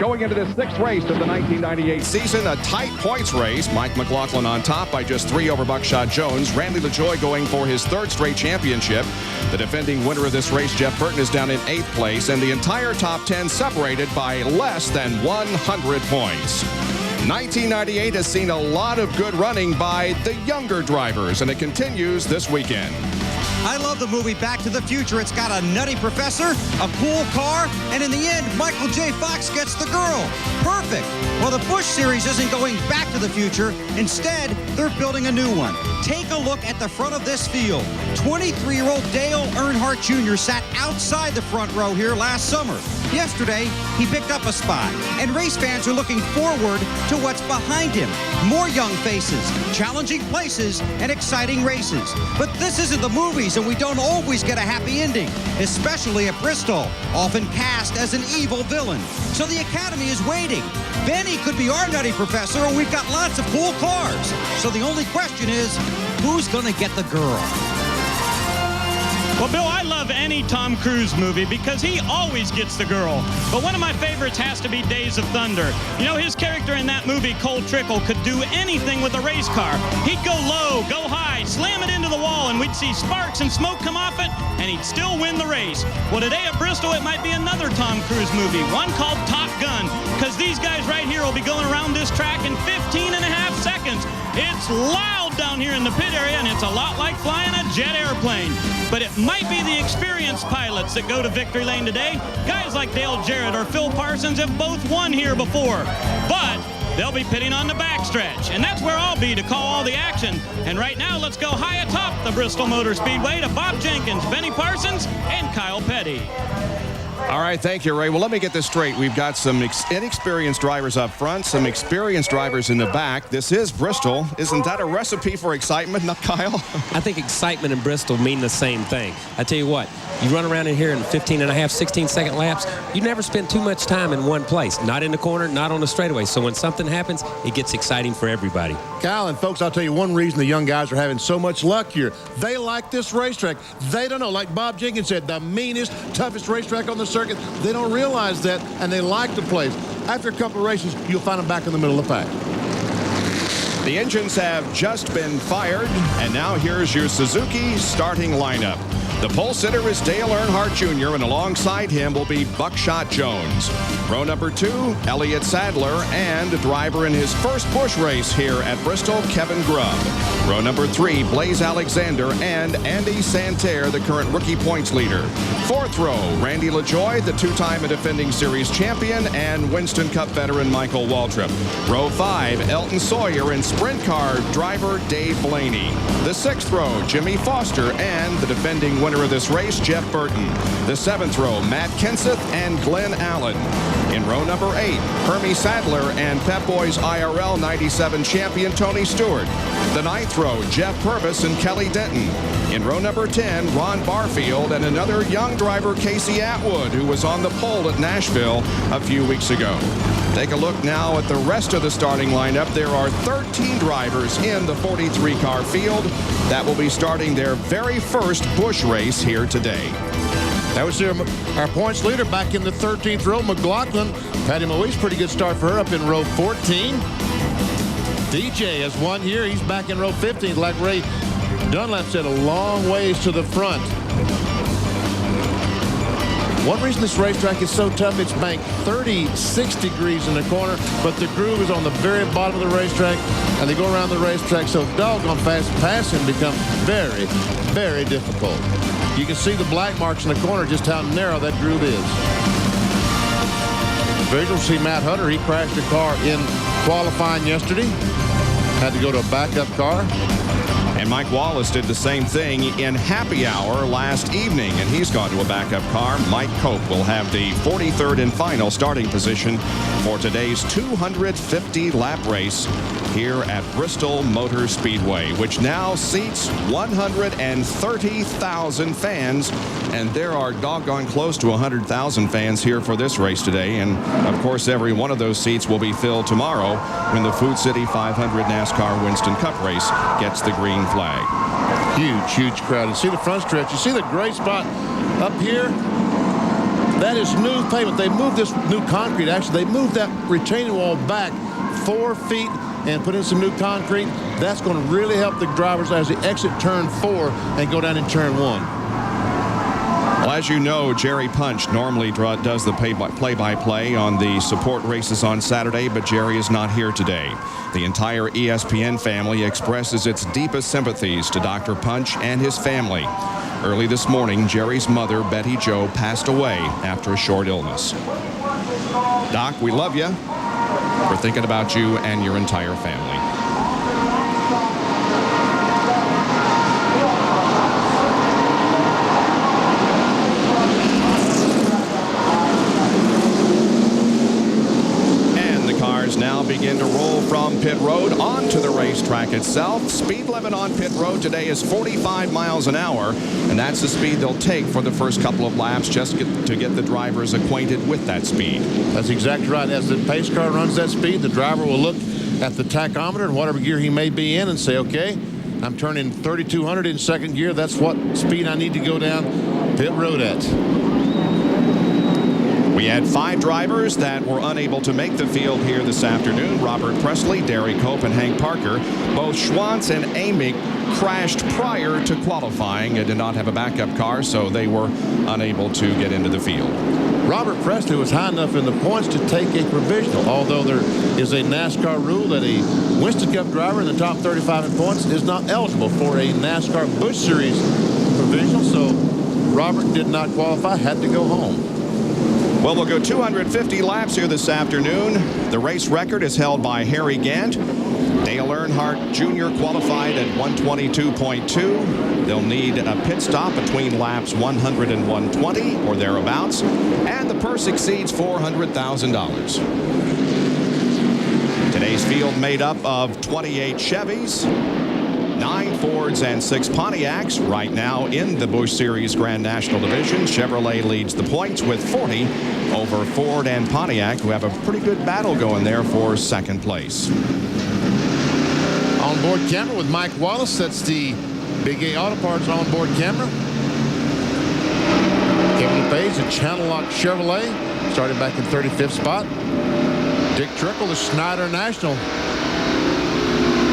going into the sixth race of the 1998 season. A tight points race. Mike McLaughlin on top by just 3 over Buckshot Jones. Randy LaJoie going for his 3rd straight championship. The defending winner of this race, Jeff Burton, is down in 8th place, and the entire top 10 separated by less than 100 points. 1998 has seen a lot of good running by the younger drivers, and it continues this weekend. I love the movie Back to the Future. It's got a nutty professor, a cool car, and in the end, Michael J. Fox gets the girl. Perfect. Well, the Busch series isn't going back to the future. Instead, they're building a new one. Take a look at the front of this field. 23-year-old Dale Earnhardt Jr. sat outside the front row here last summer. Yesterday, he picked up a spot, and race fans are looking forward to what's behind him. More young faces, challenging places, and exciting races. But this isn't the movies, and we don't always get a happy ending, especially at Bristol, often cast as an evil villain. So the Academy is waiting. Benny could be our nutty professor, and we've got lots of cool cars. So the only question is, who's gonna get the girl? Well, Bill, I love any Tom Cruise movie because he always gets the girl. But one of my favorites has to be Days of Thunder. You know, his character in that movie, Cole Trickle, could do anything with a race car. He'd go low, go high, slam it into the wall, and we'd see sparks and smoke come off it, and he'd still win the race. Well, today at Bristol, it might be another Tom Cruise movie, one called Top Gun, because these guys right here will be going around this track in 15 and a half seconds. It's loud down here in the pit area, and it's a lot like flying a jet airplane. But it might be the experienced pilots that go to victory lane today. Guys like Dale Jarrett or Phil Parsons have both won here before. But they'll be pitting on the backstretch, and that's where I'll be to call all the action. And right now, let's go high atop the Bristol Motor Speedway to Bob Jenkins, Benny Parsons, and Kyle Petty. All right, thank you, Ray. Well, let me get this straight. We've got some inexperienced drivers up front, some experienced drivers in the back. This is Bristol. Isn't that a recipe for excitement, not Kyle? I think excitement and Bristol mean the same thing. I tell you what, you run around in here in 15 and a half, 16-second laps, you never spend too much time in one place. Not in the corner, not on the straightaway. So when something happens, it gets exciting for everybody. Kyle and folks, I'll tell you one reason the young guys are having so much luck here. They like this racetrack. They don't know, like Bob Jenkins said, the meanest, toughest racetrack on the circuit. They don't realize that, and they like the place. After a couple of races, you'll find them back in the middle of the pack. The engines have just been fired, and now here's your Suzuki starting lineup. The pole sitter is Dale Earnhardt Jr., and alongside him will be Buckshot Jones. Row number 2, Elliott Sadler, and driver in his first Busch race here at Bristol, Kevin Grubb. Row number 3, Blaze Alexander and Andy Santerre, the current rookie points leader. 4th row, Randy LaJoie, the 2-time defending series champion, and Winston Cup veteran Michael Waltrip. Row 5, Elton Sawyer and sprint car driver Dave Blaney. The 6th row, Jimmy Foster and the defending winner of this race, Jeff Burton. The 7th row, Matt Kenseth and Glenn Allen. In row number 8, Hermie Sadler and Pep Boys IRL 97 champion Tony Stewart. The 9th row, Jeff Purvis and Kelly Denton. In row number 10, Ron Barfield and another young driver, Casey Atwood, who was on the pole at Nashville a few weeks ago. Take a look now at the rest of the starting lineup. There are 13 drivers in the 43-car field that will be starting their very first Busch race here today. That was our points leader back in the 13th row, McLaughlin. Patty Moise, pretty good start for her up in row 14. DJ has won here. He's back in row 15, like Ray Dunlap said, a long ways to the front. One reason this racetrack is so tough, it's banked 36 degrees in the corner, but the groove is on the very bottom of the racetrack, and they go around the racetrack so doggone fast, passing becomes very, very difficult. You can see the black marks in the corner, just how narrow that groove is. Visual, see Matt Hutter, he crashed a car in qualifying yesterday. Had to go to a backup car. And Mike Wallace did the same thing in happy hour last evening, and he's gone to a backup car. Mike Cope will have the 43rd and final starting position for today's 250-lap race here at Bristol Motor Speedway, which now seats 130,000 fans, and there are doggone close to 100,000 fans here for this race today. And of course, every one of those seats will be filled tomorrow when the Food City 500 NASCAR Winston Cup race gets the green flag. Huge, huge crowd. You see the front stretch. You see the gray spot up here? That is new pavement. They moved this new concrete. Actually, they moved that retaining wall back 4 feet and put in some new concrete. That's going to really help the drivers as they exit turn 4 and go down in turn 1. Well, as you know, Jerry Punch normally does the play-by-play on the support races on Saturday, but Jerry is not here today. The entire ESPN family expresses its deepest sympathies to Dr. Punch and his family. Early this morning, Jerry's mother, Betty Jo, passed away after a short illness. Doc, we love you. We're thinking about you and your entire family. Now begin to roll from pit road onto the racetrack itself. Speed limit on pit road today is 45 miles an hour, and that's the speed they'll take for the first couple of laps just to get the drivers acquainted with that speed. That's exactly right. As the pace car runs that speed, the driver will look at the tachometer and whatever gear he may be in and say, okay, I'm turning 3,200 in second gear. That's what speed I need to go down pit road at. We had 5 drivers that were unable to make the field here this afternoon. Robert Presley, Derry Cope, and Hank Parker. Both Schwantz and Amick crashed prior to qualifying and did not have a backup car, so they were unable to get into the field. Robert Presley was high enough in the points to take a provisional, although there is a NASCAR rule that a Winston Cup driver in the top 35 in points is not eligible for a NASCAR Busch Series provisional, so Robert did not qualify, had to go home. Well, we'll go 250 laps here this afternoon. The race record is held by Harry Gant. Dale Earnhardt Jr. qualified at 122.2. They'll need a pit stop between laps 100 and 120 or thereabouts, and the purse exceeds $400,000. Today's field made up of 28 Chevys, 9 Fords, and 6 Pontiacs. Right now in the Busch Series Grand National Division, Chevrolet leads the points with 40 over Ford and Pontiac, who have a pretty good battle going there for second place. On-board camera with Mike Wallace. That's the Big A Auto Parts on-board camera. Kevin LePage, the Channel Lock Chevrolet, started back in 35th spot. Dick Trickle, the Schneider National.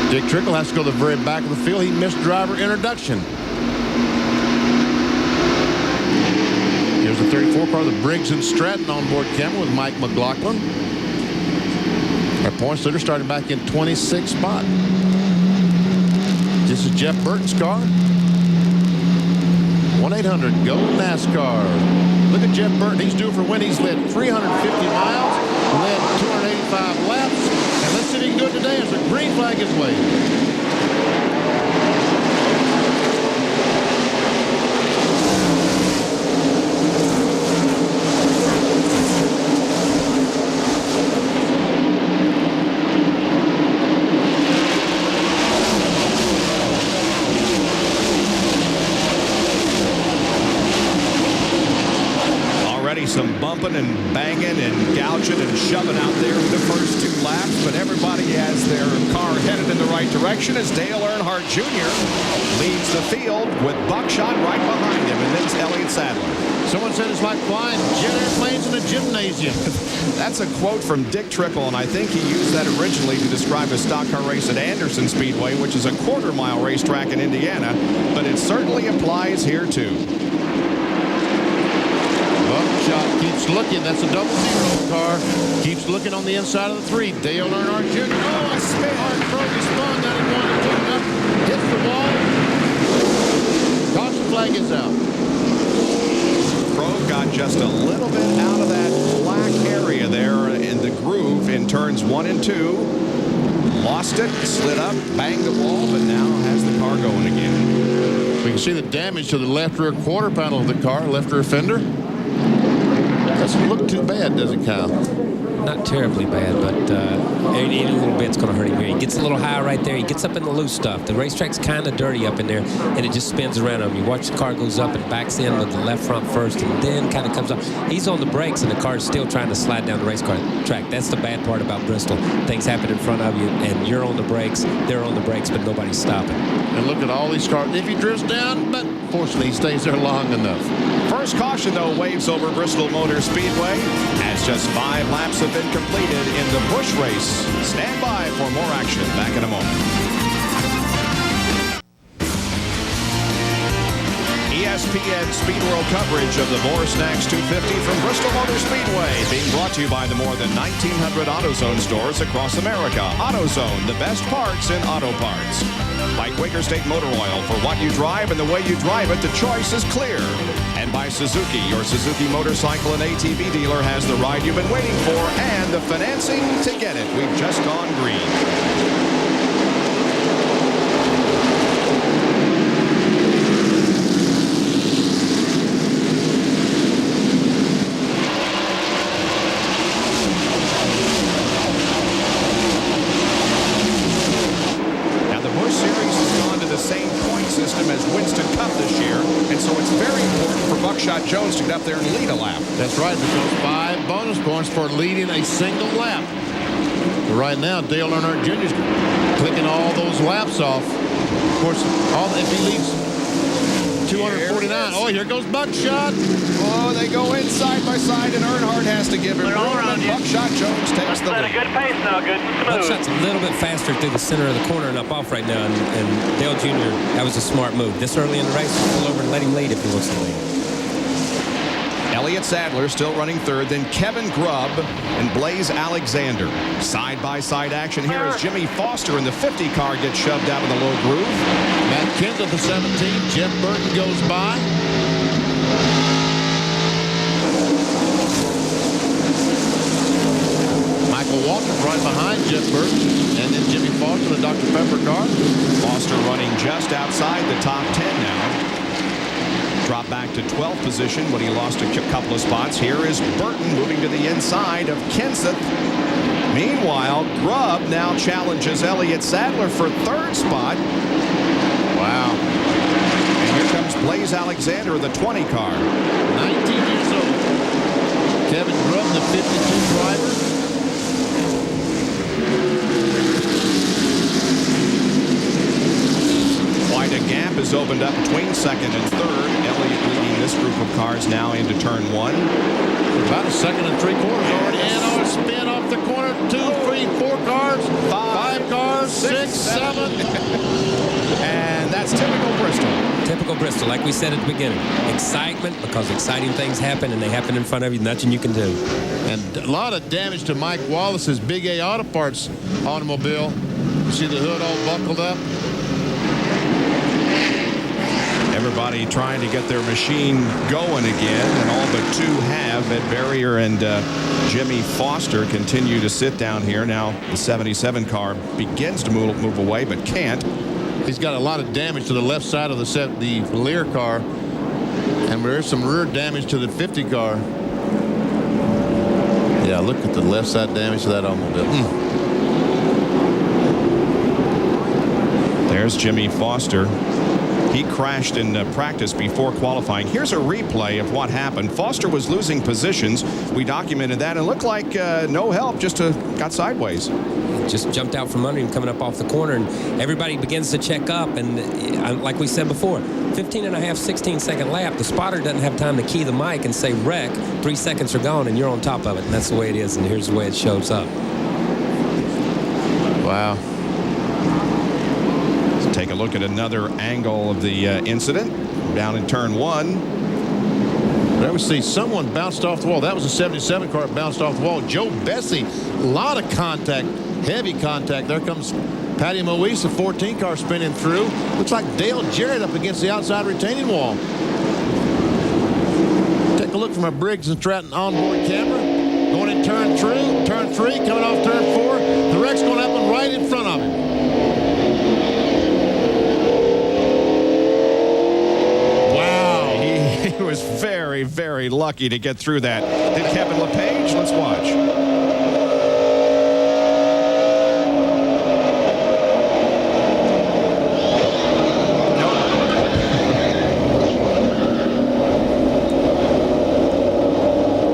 Dick Trickle has to go to the very back of the field. He missed driver introduction. Here's the 34 car, the Briggs & Stratton on-board camera with Mike McLaughlin. Our points leader started back in 26th spot. This is Jeff Burton's car. 1-800-GO NASCAR. Look at Jeff Burton. He's due for win. He's led 350 miles, led 285 laps. And let's see if he can do it today as the green flag is waved. Some bumping and banging and gouging and shoving out there in the first 2 laps, but everybody has their car headed in the right direction as Dale Earnhardt Jr. leads the field with Buckshot right behind him, and then it's Elliott Sadler. Someone said it's like flying jet airplanes in a gymnasium. That's a quote from Dick Trickle, and I think he used that originally to describe a stock car race at Anderson Speedway, which is a quarter-mile racetrack in Indiana, but it certainly applies here too. Buckshot keeps looking. That's a 00 car. Keeps looking on the inside of the 3. Dale Earnhardt Jr. Oh, a spin. Hard throw. He spun. Now he wanted to take up. Hits the wall. Caution flag is out. Pro got just a little bit out of that black area there in the groove in turns 1 and 2. Lost it, slid up, banged the wall, but now has the car going again. We can see the damage to the left rear quarter panel of the car, left rear fender. Doesn't look too bad, does it, Kyle? Not terribly bad, but any little bit's going to hurt him here. He gets a little high right there. He gets up in the loose stuff. The racetrack's kind of dirty up in there, and it just spins around him. You watch the car goes up and backs in with the left front first, and then kind of comes up. He's on the brakes, and the car's still trying to slide down the race car track. That's the bad part about Bristol. Things happen in front of you, and you're on the brakes. They're on the brakes, but nobody's stopping. And look at all these cars. If he drifts down, but fortunately he stays there long enough. First first caution, though, waves over Bristol Motor Speedway as just 5 laps have been completed in the Busch race. Stand by for more action. Back in a moment. ESPN Speed World coverage of the Boris Snacks 250 from Bristol Motor Speedway, being brought to you by the more than 1,900 AutoZone stores across America. AutoZone, the best parts in auto parts. By Quaker State Motor Oil, for what you drive and the way you drive it, the choice is clear. And by Suzuki, your Suzuki motorcycle and ATV dealer has the ride you've been waiting for and the financing to get it. We've just gone green. Jones to get up there and lead a lap. That's right, because 5 bonus points for leading a single lap. But right now, Dale Earnhardt Jr. is clicking all those laps off. Of course, if he leads 249. Oh, here goes Buckshot. Oh, they go in side by side, and Earnhardt has to give him room, and Buckshot Jones takes the lead. At a good pace now, good and smooth. Buckshot's a little bit faster through the center of the corner and up off right now, and Dale Jr., that was a smart move. This early in the race, pull over and let him lead if he wants to lead. Elliott Sadler still running third, then Kevin Grubb and Blaze Alexander. Side-by-side action here as Jimmy Foster in the 50 car gets shoved out of the low groove. Matt Kenseth, the 17. Jeff Burton goes by. Michael Waltrip right behind Jeff Burton. And then Jimmy Foster, the Dr. Pepper car. Foster running just outside the top 10 now. Dropped back to 12th position when he lost a couple of spots. Here is Burton moving to the inside of Kenseth. Meanwhile, Grubb now challenges Elliott Sadler for 3rd spot. Wow. And here comes Blaze Alexander, the 20 car. 19 years old. Kevin Grubb, the 52 driver. Quite a gap has opened up between 2nd and 3rd. Elliott leading this group of cars now into turn 1. About a 2 3/4 already. And on a spin off the corner. 2, 3, 4 cars. 5 cars. 6, 7. And that's typical Bristol. Typical Bristol, like we said at the beginning. Excitement, because exciting things happen, and they happen in front of you. Nothing you can do. And a lot of damage to Mike Wallace's Big A Auto Parts automobile. You see the hood all buckled up. Everybody trying to get their machine going again, and all but 2 have. Ed Barrier and Jimmy Foster continue to sit down here. Now the 77 car begins to move away, but can't. He's got a lot of damage to the left side of the Lear car, and there's some rear damage to the 50 car. Yeah, look at the left side damage to that automobile. There's Jimmy Foster. He crashed in practice before qualifying. Here's a replay of what happened. Foster was losing positions. We documented that, and it looked like no help, just got sideways. Just jumped out from under him coming up off the corner, and everybody begins to check up. And like we said before, 15.5, 16-second lap, the spotter doesn't have time to key the mic and say wreck. 3 seconds are gone, and you're on top of it. And that's the way it is, and here's the way it shows up. Wow. Take a look at another angle of the incident down in turn 1. There we see someone bounced off the wall. That was a 77 car that bounced off the wall. Joe Bessie, a lot of contact, heavy contact. There comes Patty Moise, a 14 car spinning through. Looks like Dale Jarrett up against the outside retaining wall. Take a look from a Briggs and Stratton onboard camera. Going in turn 3, coming off turn 4. The wreck's going to happen right in front of him. He was very, very lucky to get through that. Did Kevin LePage? Let's watch.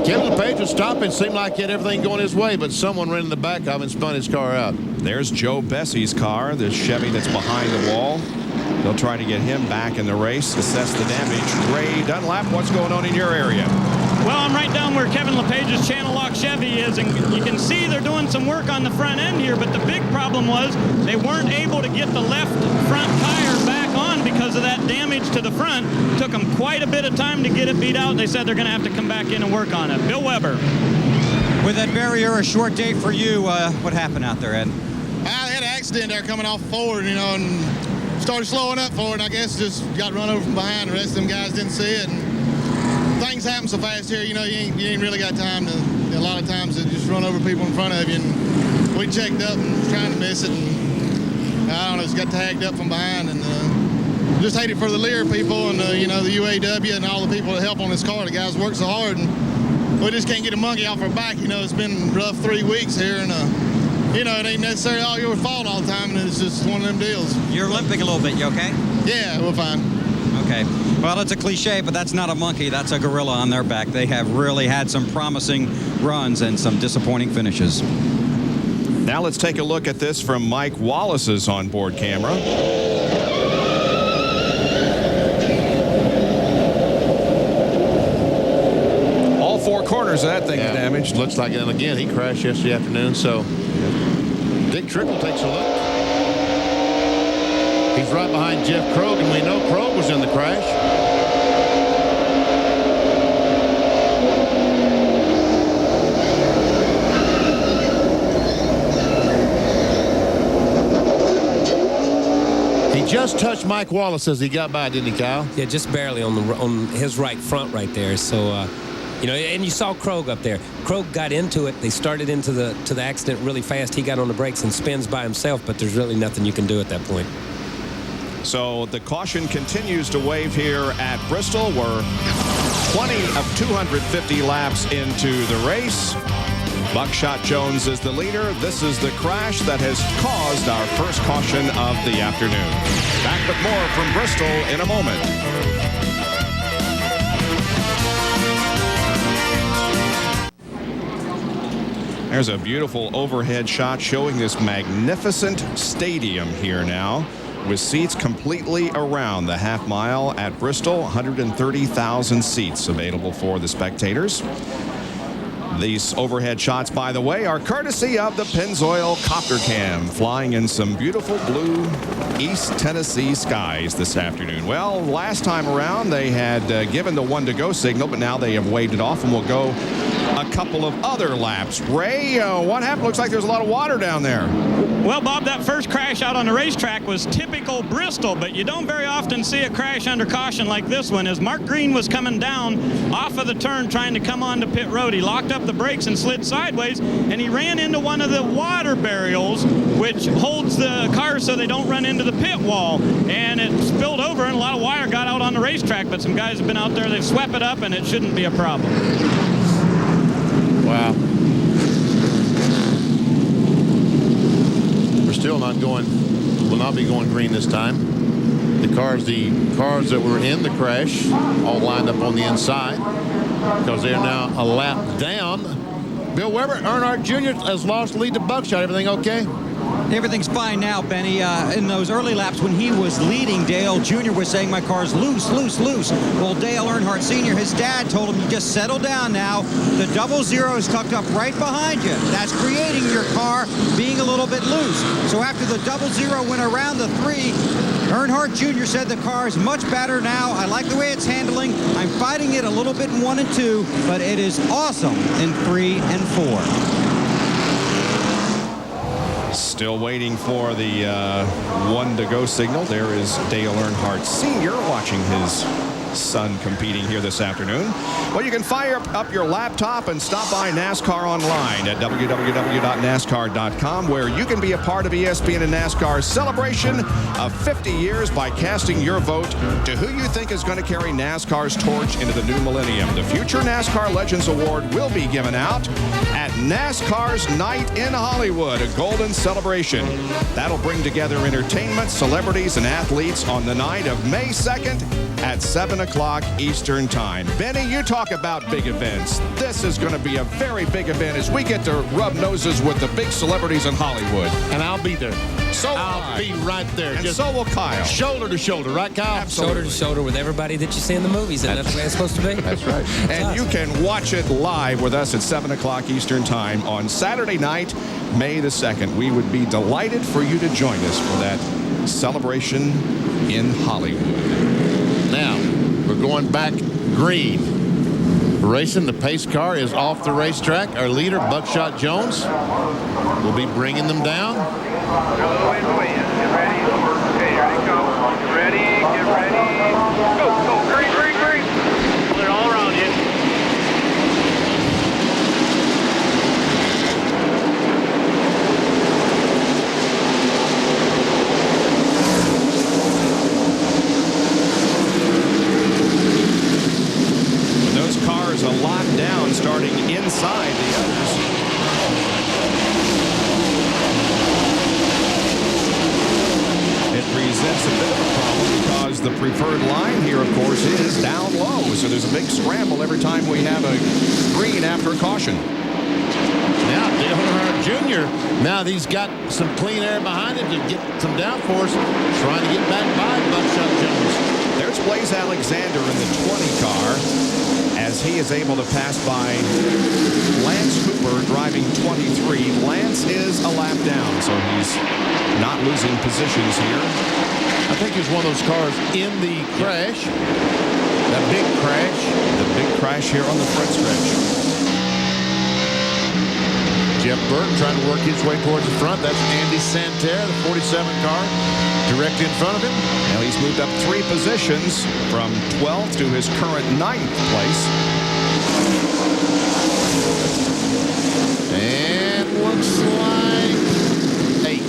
Kevin LePage was stopping. Seemed like he had everything going his way, but someone ran in the back of him and spun his car out. There's Joe Bessie's car, the Chevy that's behind the wall. They'll try to get him back in the race, assess the damage. Ray Dunlap, what's going on in your area? Well, I'm right down where Kevin LePage's Channel Lock Chevy is, and you can see they're doing some work on the front end here, but the big problem was they weren't able to get the left front tire back on because of that damage to the front. Took them quite a bit of time to get it beat out. They said they're going to have to come back in and work on it. Bill Weber. With that barrier, a short day for you. What happened out there, Ed? I had an accident there coming off forward, you know, and started slowing up forward, and I guess just got run over from behind. The rest of them guys didn't see it. And things happen so fast here, you know, you ain't really got time to, a lot of times, to just run over people in front of you. And we checked up and was trying to miss it, and I don't know, just got tagged up from behind, and just hated for the Lear people and, you know, the UAW and all the people that help on this car. The guys work so hard, and we just can't get a monkey off our back. You know, it's been rough 3 weeks here, and, you know, it ain't necessarily all your fault all the time, and it's just one of them deals. You're limping a little bit. You okay? Yeah, we're fine. Okay. Well, it's a cliche, but that's not a monkey. That's a gorilla on their back. They have really had some promising runs and some disappointing finishes. Now let's take a look at this from Mike Wallace's onboard camera. All four corners of that thing is damaged. Looks like it. And again, he crashed yesterday afternoon, so Dick Trickle takes a look. He's right behind Jeff Krogh, and we know Krogh was in the crash. He just touched Mike Wallace as he got by, didn't he, Kyle? Yeah, just barely on his right front right there. So, you know, and you saw Krogh up there. Krogh got into it. They started into the accident really fast. He got on the brakes and spins by himself, but there's really nothing you can do at that point. So the caution continues to wave here at Bristol. We're 20 of 250 laps into the race. Buckshot Jones is the leader. This is the crash that has caused our first caution of the afternoon. Back with more from Bristol in a moment. There's a beautiful overhead shot showing this magnificent stadium here now, with seats completely around the half mile at Bristol. 130,000 seats available for the spectators. These overhead shots, by the way, are courtesy of the Pennzoil Copter Cam, flying in some beautiful blue East Tennessee skies this afternoon. Well, last time around they had given the 1-to-go signal, but now they have waved it off and will go a couple of other laps. Ray, what happened? Looks like there's a lot of water down there. Well, Bob, that first crash out on the racetrack was typical Bristol, but you don't very often see a crash under caution like this one. As Mark Green was coming down off of the turn trying to come onto pit road, he locked up the brakes and slid sideways, and he ran into one of the water barriers, which holds the cars so they don't run into the pit wall, and it spilled over, and a lot of wire got out on the racetrack, but some guys have been out there, they've swept it up, and it shouldn't be a problem. Wow. We're still not going, will not be going green this time. The cars that were in the crash all lined up on the inside because they're now a lap down. Bill Weber, Earnhardt Jr. has lost the lead to Buckshot. Everything okay? Everything's fine now, Benny. In those early laps when he was leading, Dale Jr. was saying my car's loose, loose, loose. Well, Dale Earnhardt Sr., his dad told him, you just settle down now. The 00 is tucked up right behind you. That's creating your car being a little bit loose. So after the 00 went around the 3, Earnhardt Jr. said the car is much better now. I like the way it's handling. I'm fighting it a little bit in 1 and 2, but it is awesome in 3 and 4. Still waiting for the 1-to-go signal. There is Dale Earnhardt Sr. watching his son competing here this afternoon. Well, you can fire up your laptop and stop by NASCAR online at www.nascar.com, where you can be a part of ESPN and NASCAR's celebration of 50 years by casting your vote to who you think is going to carry NASCAR's torch into the new millennium. The Future NASCAR Legends Award will be given out at NASCAR's Night in Hollywood, a golden celebration. That'll bring together entertainment, celebrities, and athletes on the night of May 2nd at 7 o'clock Eastern Time. Benny, you talk about big events. This is going to be a very big event as we get to rub noses with the big celebrities in Hollywood. And I'll be there. So I'll be right there. And Just so will Kyle. shoulder to shoulder, right, Kyle? Absolutely. Shoulder to shoulder with everybody that you see in the movies, and that's the way it's supposed to be. That's right. And you can watch it live with us at 7 o'clock Eastern Time on Saturday night, May the 2nd. We would be delighted for you to join us for that celebration in Hollywood. Now, we're going back green. Racing, the pace car is off the racetrack. Our leader, Buckshot Jones, will be bringing them down. Get ready. Okay, here they come. Get ready. Go. Green. They're all around you. Those cars are locked down starting inside the others. It presents a bit of a problem because the preferred line here, of course, is down low. So there's a big scramble every time we have a green after a caution. Now, Dale Earnhardt Jr., now he's got some clean air behind him to get some downforce, trying to get back by Buckshot Jones. There's Blaze Alexander in the 20 car as he is able to pass by Lance Cooper driving 23. Lance is a lap down, so he's not losing positions here. I think he was one of those cars in the crash, that big crash. The big crash here on the front stretch. Jeff Burke trying to work his way towards the front. That's Andy Santerre, the 47 car, directly in front of him. Now he's moved up 3 positions from 12th to his current 9th place. And looks like 8.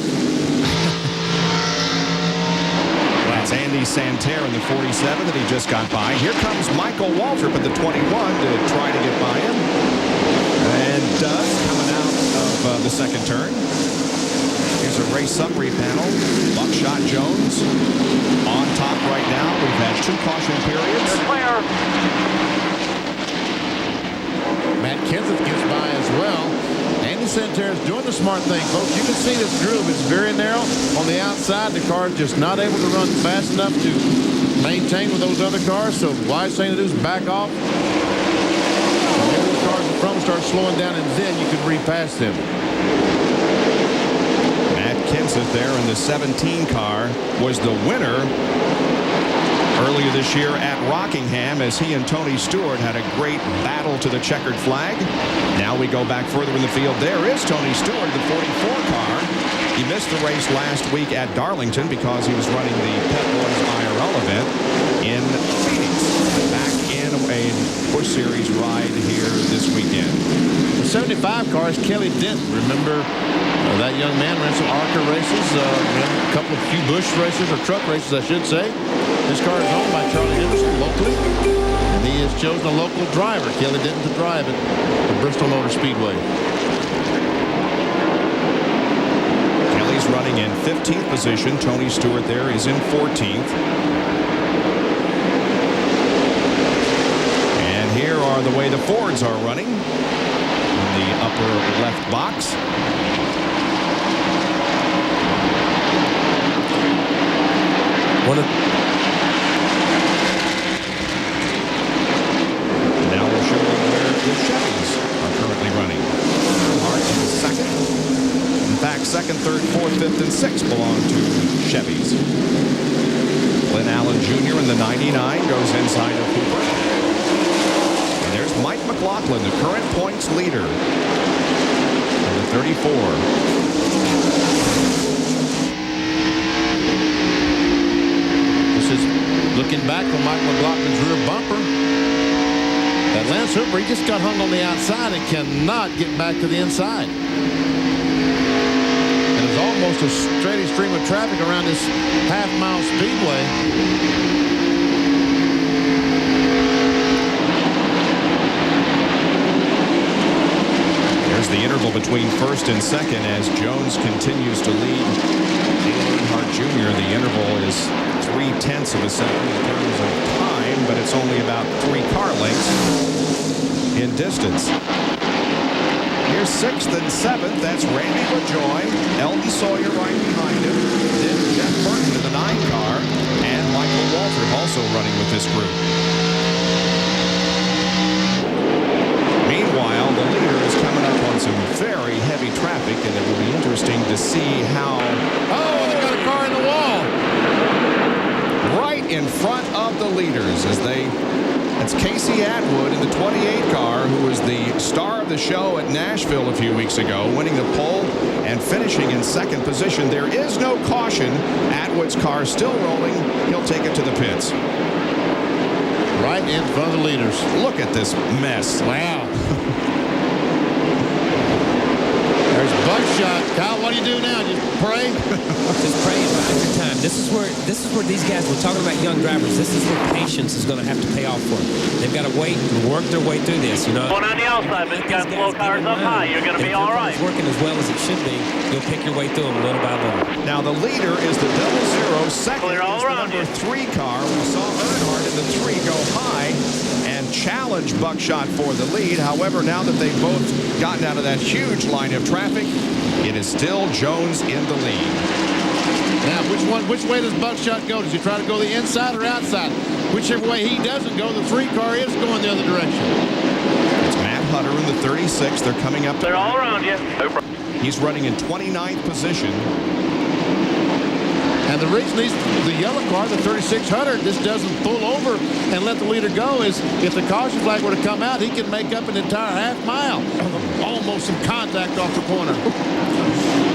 That's Andy Santerre in the 47 that he just got by. Here comes Michael Waltrip at the 21 to try to get by him. And does, coming out of the second turn. Here's a race summary panel. Buckshot Jones on top right now. We've had 2 caution periods. Clear. Matt Kenseth gets by as well. Andy Santerre is doing the smart thing, folks. You can see this groove is very narrow on the outside. The car is just not able to run fast enough to maintain with those other cars. So wise thing to do is back off. The cars in front start slowing down, and then you can repass them. Matt Kenseth there in the 17 car was the winner earlier this year at Rockingham as he and Tony Stewart had a great battle to the checkered flag. Now we go back further in the field. There is Tony Stewart, the 44 car. He missed the race last week at Darlington because he was running the Pet Boys IRL event in Phoenix. Back in a Busch Series ride here this weekend. The 75 car is Kelly Denton. Remember that young man ran some ARCA races, ran a few Busch races, or truck races, I should say. This car is owned by Charlie Henderson locally, and he has chosen a local driver, Kelly Denton, to drive it at Bristol Motor Speedway. Kelly's running in 15th position. Tony Stewart there is in 14th. And here are the way the Fords are running in the upper left box. Now we'll show you where the Chevys are currently running. Earnhardt in second. In fact, second, third, fourth, fifth, and sixth belong to Chevys. Glenn Allen Jr. in the 99 goes inside of Cooper. And there's Mike McLaughlin, the current points leader, in the 34. Looking back on Mike McLaughlin's rear bumper. That Lance Hooper, he just got hung on the outside and cannot get back to the inside. And there's almost a steady stream of traffic around this half-mile speedway. There's the between first and second as Jones continues to lead Dale Earnhardt Jr. The interval is 0.3 of a second in terms of time, but it's only about 3 car lengths in distance. Here's 6th and 7th. That's Randy LaJoie, Eldon Sawyer right behind him. Then Jeff Burton in the 9 car, and Michael Waltrip also running with this group. Meanwhile, the leader is coming up on some very heavy traffic, and it will be interesting to see how... Oh, they got a car in the wall. Right in front of the leaders as they... That's Casey Atwood in the 28 car, who was the star of the show at Nashville a few weeks ago, winning the pole and finishing in 2nd position. There is no caution. Atwood's car still rolling. He'll take it to the pits. Right in front of the leaders. Look at this mess. Wow. There's Buckshot. Kyle, what do you do now? Just pray? Just pray and bide your time. This is where these guys, we're talking about young drivers, this is where patience is going to have to pay off for them. They've got to wait and work their way through this, you know. Going on the outside, but you got slow cars up high. You're going to be all right. If it's working as well as it should be, you'll pick your way through them little by little. Now the leader is the 00. Second Clear all is the around number 3 car. We saw Earnhardt in the 3 go high and challenge Buckshot for the lead. However, now that they've both gotten out of that huge line of traffic, it is still Jones in the lead. Now, which way does Buckshot go? Does he try to go the inside or outside? Whichever way he doesn't go, the 3 car is going the other direction. It's Matt Hutter in the 36. They're coming up. They're all around you. He's running in 29th position. And the reason the yellow car, the 36 Hutter, just doesn't pull over and let the leader go is if the caution flag were to come out, he can make up an entire half mile. Almost some contact off the corner.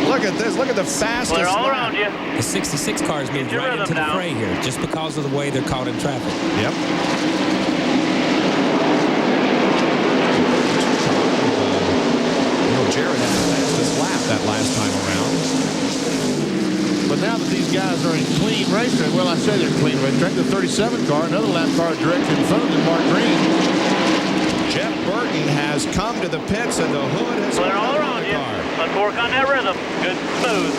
Look at this. Look at the fastest. They're all around you. The 66 cars moved your right rhythm into the down. fray here just because of the way they're caught in traffic. Yep. Jarrett had the fastest lap that last time around. But now that these guys are in clean racetrack, well, I say they're clean racetrack, the 37 car, another lap car directly in front of them, Mark Green. Jeff Burton has come to the pits and the hood has They're gone all up around the you. car. Let's work on that rhythm. Good, smooth.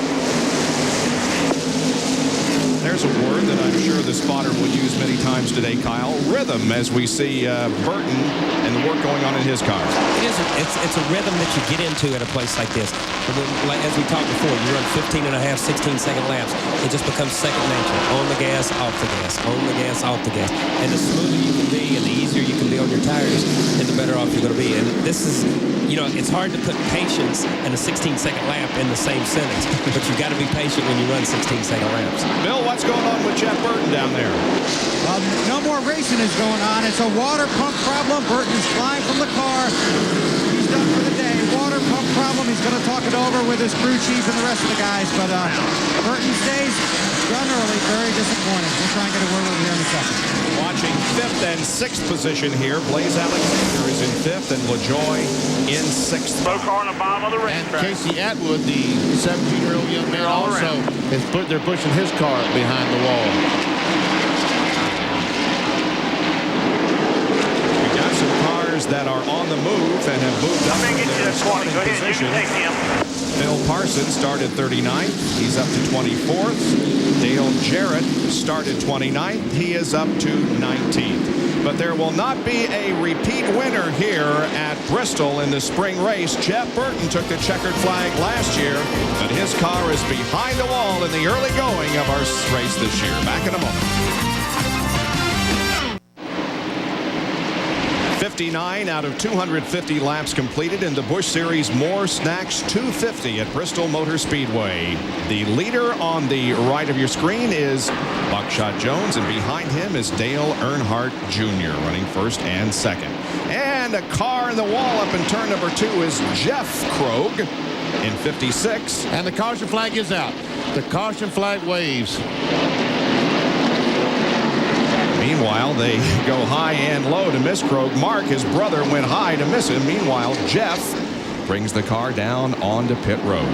There's a word that I'm sure the spotter will use many times today, Kyle. Rhythm, as we see Burton and the work going on in his car. It's a rhythm that you get into at a place like this. As we talked before, you run 15 and a half, 16-second laps. It just becomes second nature. On the gas, off the gas. On the gas, off the gas. And the smoother you can be and the easier you can be on your tires, and the better off you're going to be. And this is, you know, it's hard to put patience and a 16-second lap in the same sentence, but you've got to be patient when you run 16-second laps. Bill, what's going on with Jeff Burton down there? No more racing is going on. It's a water pump problem. Burton's flying from the car. He's done for the day. Water pump problem. He's going to talk it over with his crew chief and the rest of the guys. But Burton stays done early. Very disappointing. We'll try and get a word over here in a second. Watching 5th and 6th position here. Blaze Alexander is in 5th and LaJoie in 6th. Slow car on the bottom of the And racetrack. Casey Atwood, the 17-year-old young man, also they're pushing his car behind the wall. We got some cars that are on the move and have moved up Let me to get you their that 20. starting Go ahead. You position. can take him. Phil Parsons started 39th. He's up to 24th. Dale Jarrett started 29th. He is up to 19th. But there will not be a repeat winner here at Bristol in the spring race. Jeff Burton took the checkered flag last year, but his car is behind the wall in the early going of our race this year. Back in a moment. 59 out of 250 laps completed in the Busch Series More Snacks 250 at Bristol Motor Speedway. The leader on the right of your screen is Buckshot Jones, and behind him is Dale Earnhardt Jr. running first and second. And a car in the wall up in turn number 2 is Jeff Krogh in 56. And the caution flag is out. The caution flag waves. Meanwhile, they go high and low to miss Krogh. Mark, his brother, went high to miss him. Meanwhile, Jeff brings the car down onto pit road.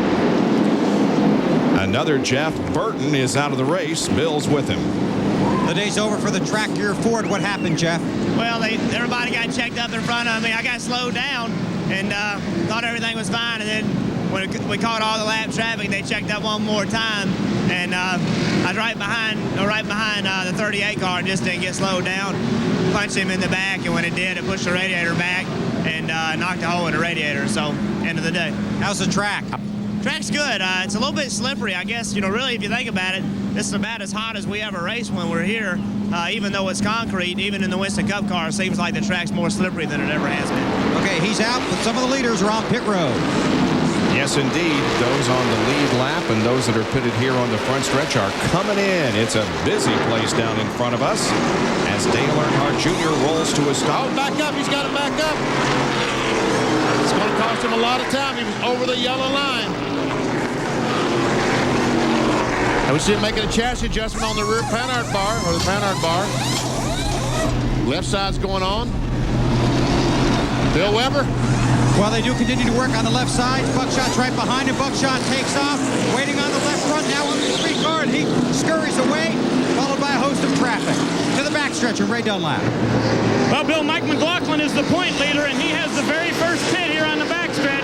Another Jeff Burton is out of the race. Bill's with him. The day's over for the track gear Ford. What happened, Jeff? Well, everybody got checked up in front of me. I got slowed down. and thought everything was fine. And then when we caught all the lap traffic, they checked up one more time, and I was right behind the 38 car and just didn't get slowed down. Punched him in the back, and when it did, it pushed the radiator back and knocked a hole in the radiator. So, end of the day. How's the track? Track's good. It's a little bit slippery, I guess. You know, really, if you think about it, this is about as hot as we ever race when we're here. Even though it's concrete, even in the Winston Cup car, it seems like the track's more slippery than it ever has been. Okay, he's out, but some of the leaders are on pit road. Yes, indeed. Those on the lead lap and those that are pitted here on the front stretch are coming in. It's a busy place down in front of us as Dale Earnhardt Jr. rolls to a stop. Oh, back up. He's got to back up. It's going to cost him a lot of time. He was over the yellow line. And we see him making a chassis adjustment on the rear Panhard bar, or the Panhard bar. Left side's going on. Bill Weber. Well, they do continue to work on the left side. Buckshot's right behind him. Buckshot takes off, waiting on the left front now on the street car, and he scurries away, followed by a host of traffic. To the backstretch of Ray Dunlap. Well, Bill, Mike McLaughlin is the point leader, and he has the very first pit here on the backstretch.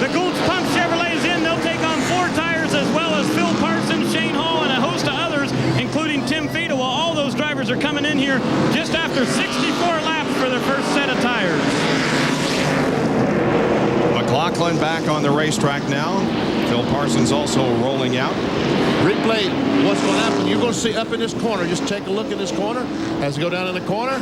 The Gould's Pump Chevrolet's in. They'll take on 4 tires, as well as Phil Parsons, Shane Hall, and a host of others, including Tim Fiedel. Well, all those drivers are coming in here just after 64 laps for their first set of tires. McLaughlin back on the racetrack now. Phil Parsons also rolling out. Replay what's going to happen. You're going to see up in this corner. Just take a look in this corner as we go down in the corner.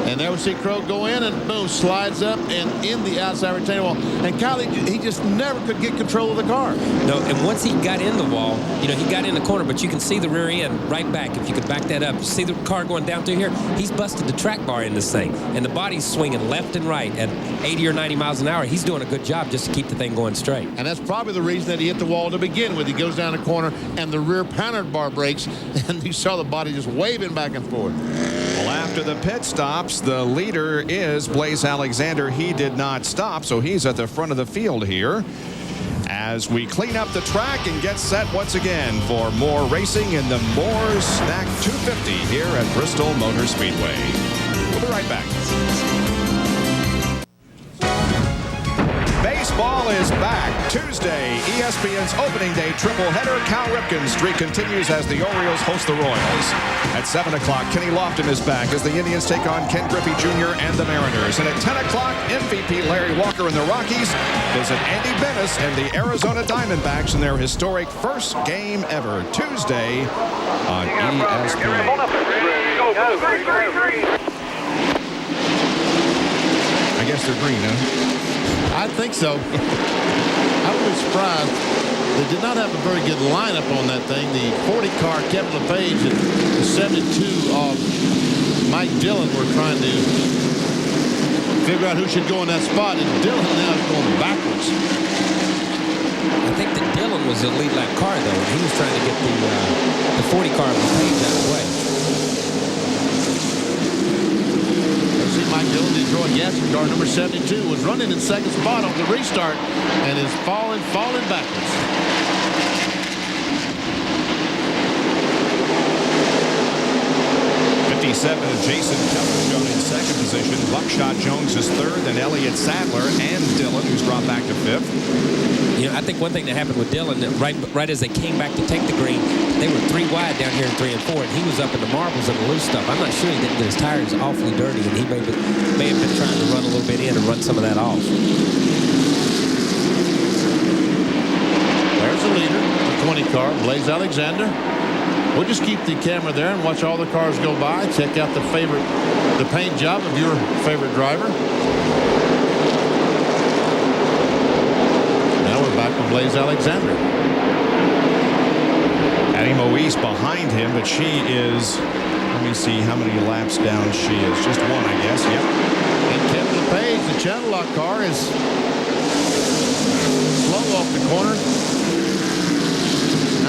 And there we see Crow go in and boom, slides up and in the outside retaining wall. And Kyle, he just never could get control of the car. No, and once he got in the wall, you know, he got in the corner, but you can see the rear end right back. If you could back that up, see the car going down through here. He's busted the track bar in this thing, and the body's swinging left and right at 80 or 90 miles an hour. He's doing a good job just to keep the thing going straight. And that's probably the reason that he hit the wall to begin with. He goes down the corner, and the rear Panhard bar breaks, and you saw the body just waving back and forth. Well, after the pit stops, the leader is Blaze Alexander. He did not stop, so he's at the front of the field here as we clean up the track and get set once again for more racing in the Moore's Snack 250 here at Bristol Motor Speedway. We'll be right back. Baseball is back. Tuesday, ESPN's opening day triple header. Cal Ripken's streak continues as the Orioles host the Royals. At 7 o'clock, Kenny Lofton is back as the Indians take on Ken Griffey Jr. and the Mariners. And at 10 o'clock, MVP Larry Walker and the Rockies visit Andy Bennis and the Arizona Diamondbacks in their historic first game ever. Tuesday on ESPN. I guess they're green, huh? I think so. I would be surprised. They did not have a very good lineup on that thing. The 40 car, Kevin LePage, and the 72 of Mike Dillon were trying to figure out who should go in that spot, and Dillon now is going backwards. I think that Dillon was the lead lap car, though, and he was trying to get the 40 car of LePage out of the way. Mike Dillon, Detroit Gaston car number 72, was running in second spot on the restart and is falling backwards. Jason Keller shown in second position. Buckshot Jones is third, and Elliott Sadler and Dillon, who's dropped back to fifth. You know, I think one thing that happened with Dillon, that right as they came back to take the green, they were 3 wide down here in 3 and 4, and he was up in the marbles and the loose stuff. I'm not sure he didn't get his tires awfully dirty, and he may have been trying to run a little bit in and run some of that off. There's the leader, the 20 car, Blaze Alexander. We'll just keep the camera there and watch all the cars go by. Check out the paint job of your favorite driver. Now we're back with Blaze Alexander. Addie Moise behind him, but she is, let me see how many laps down she is. Just one, I guess. Yep. And Kevin LePage, the channel lock car, is slow off the corner.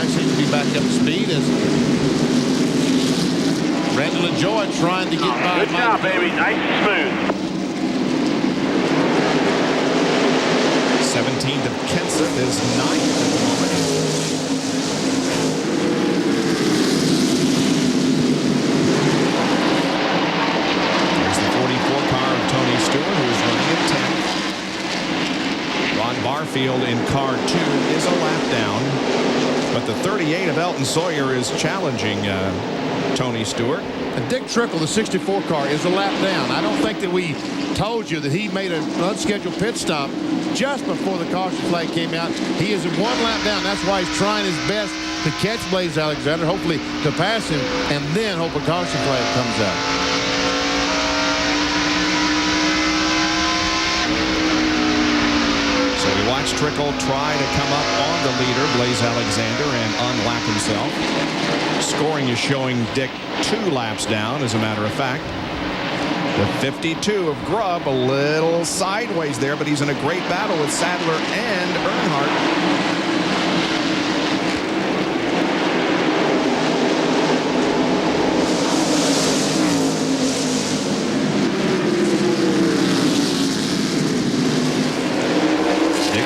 Seems to be back up to speed as Randall LaJoy trying to get by. Good job, baby. Nice and smooth. 17th of Kenseth is 9th at the moment. There's the 44 car of Tony Stewart, who is running at 10th. field in car 2 is a lap down. But the 38 of Elton Sawyer is challenging Tony Stewart. And Dick Trickle, the 64 car, is a lap down. I don't think that we told you that he made an unscheduled pit stop just before the caution flag came out. He is 1 lap down. That's why he's trying his best to catch Blaze Alexander, hopefully to pass him, and then hope a caution flag comes out. So we watch Trickle try to come up on the leader, Blaze Alexander, and unlap himself. Scoring is showing Dick 2 laps down, as a matter of fact. The 52 of Grubb a little sideways there, but he's in a great battle with Sadler and Earnhardt.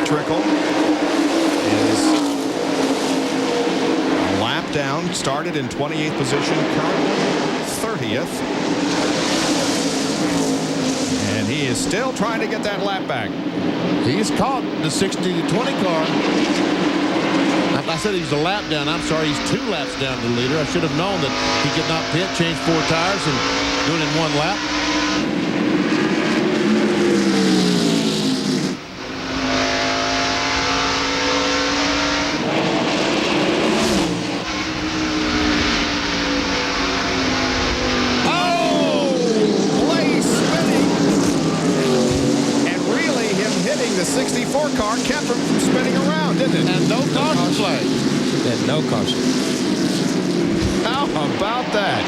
Trickle is a lap down, started in 28th position, currently 30th. And he is still trying to get that lap back. He's caught the 60-20 car. I said he's a lap down. I'm sorry, he's 2 laps down to the leader. I should have known that he could not pit, change 4 tires, and do it in 1 lap. The 64 car kept him from spinning around, didn't it? And no caution flag. And no caution. How about that?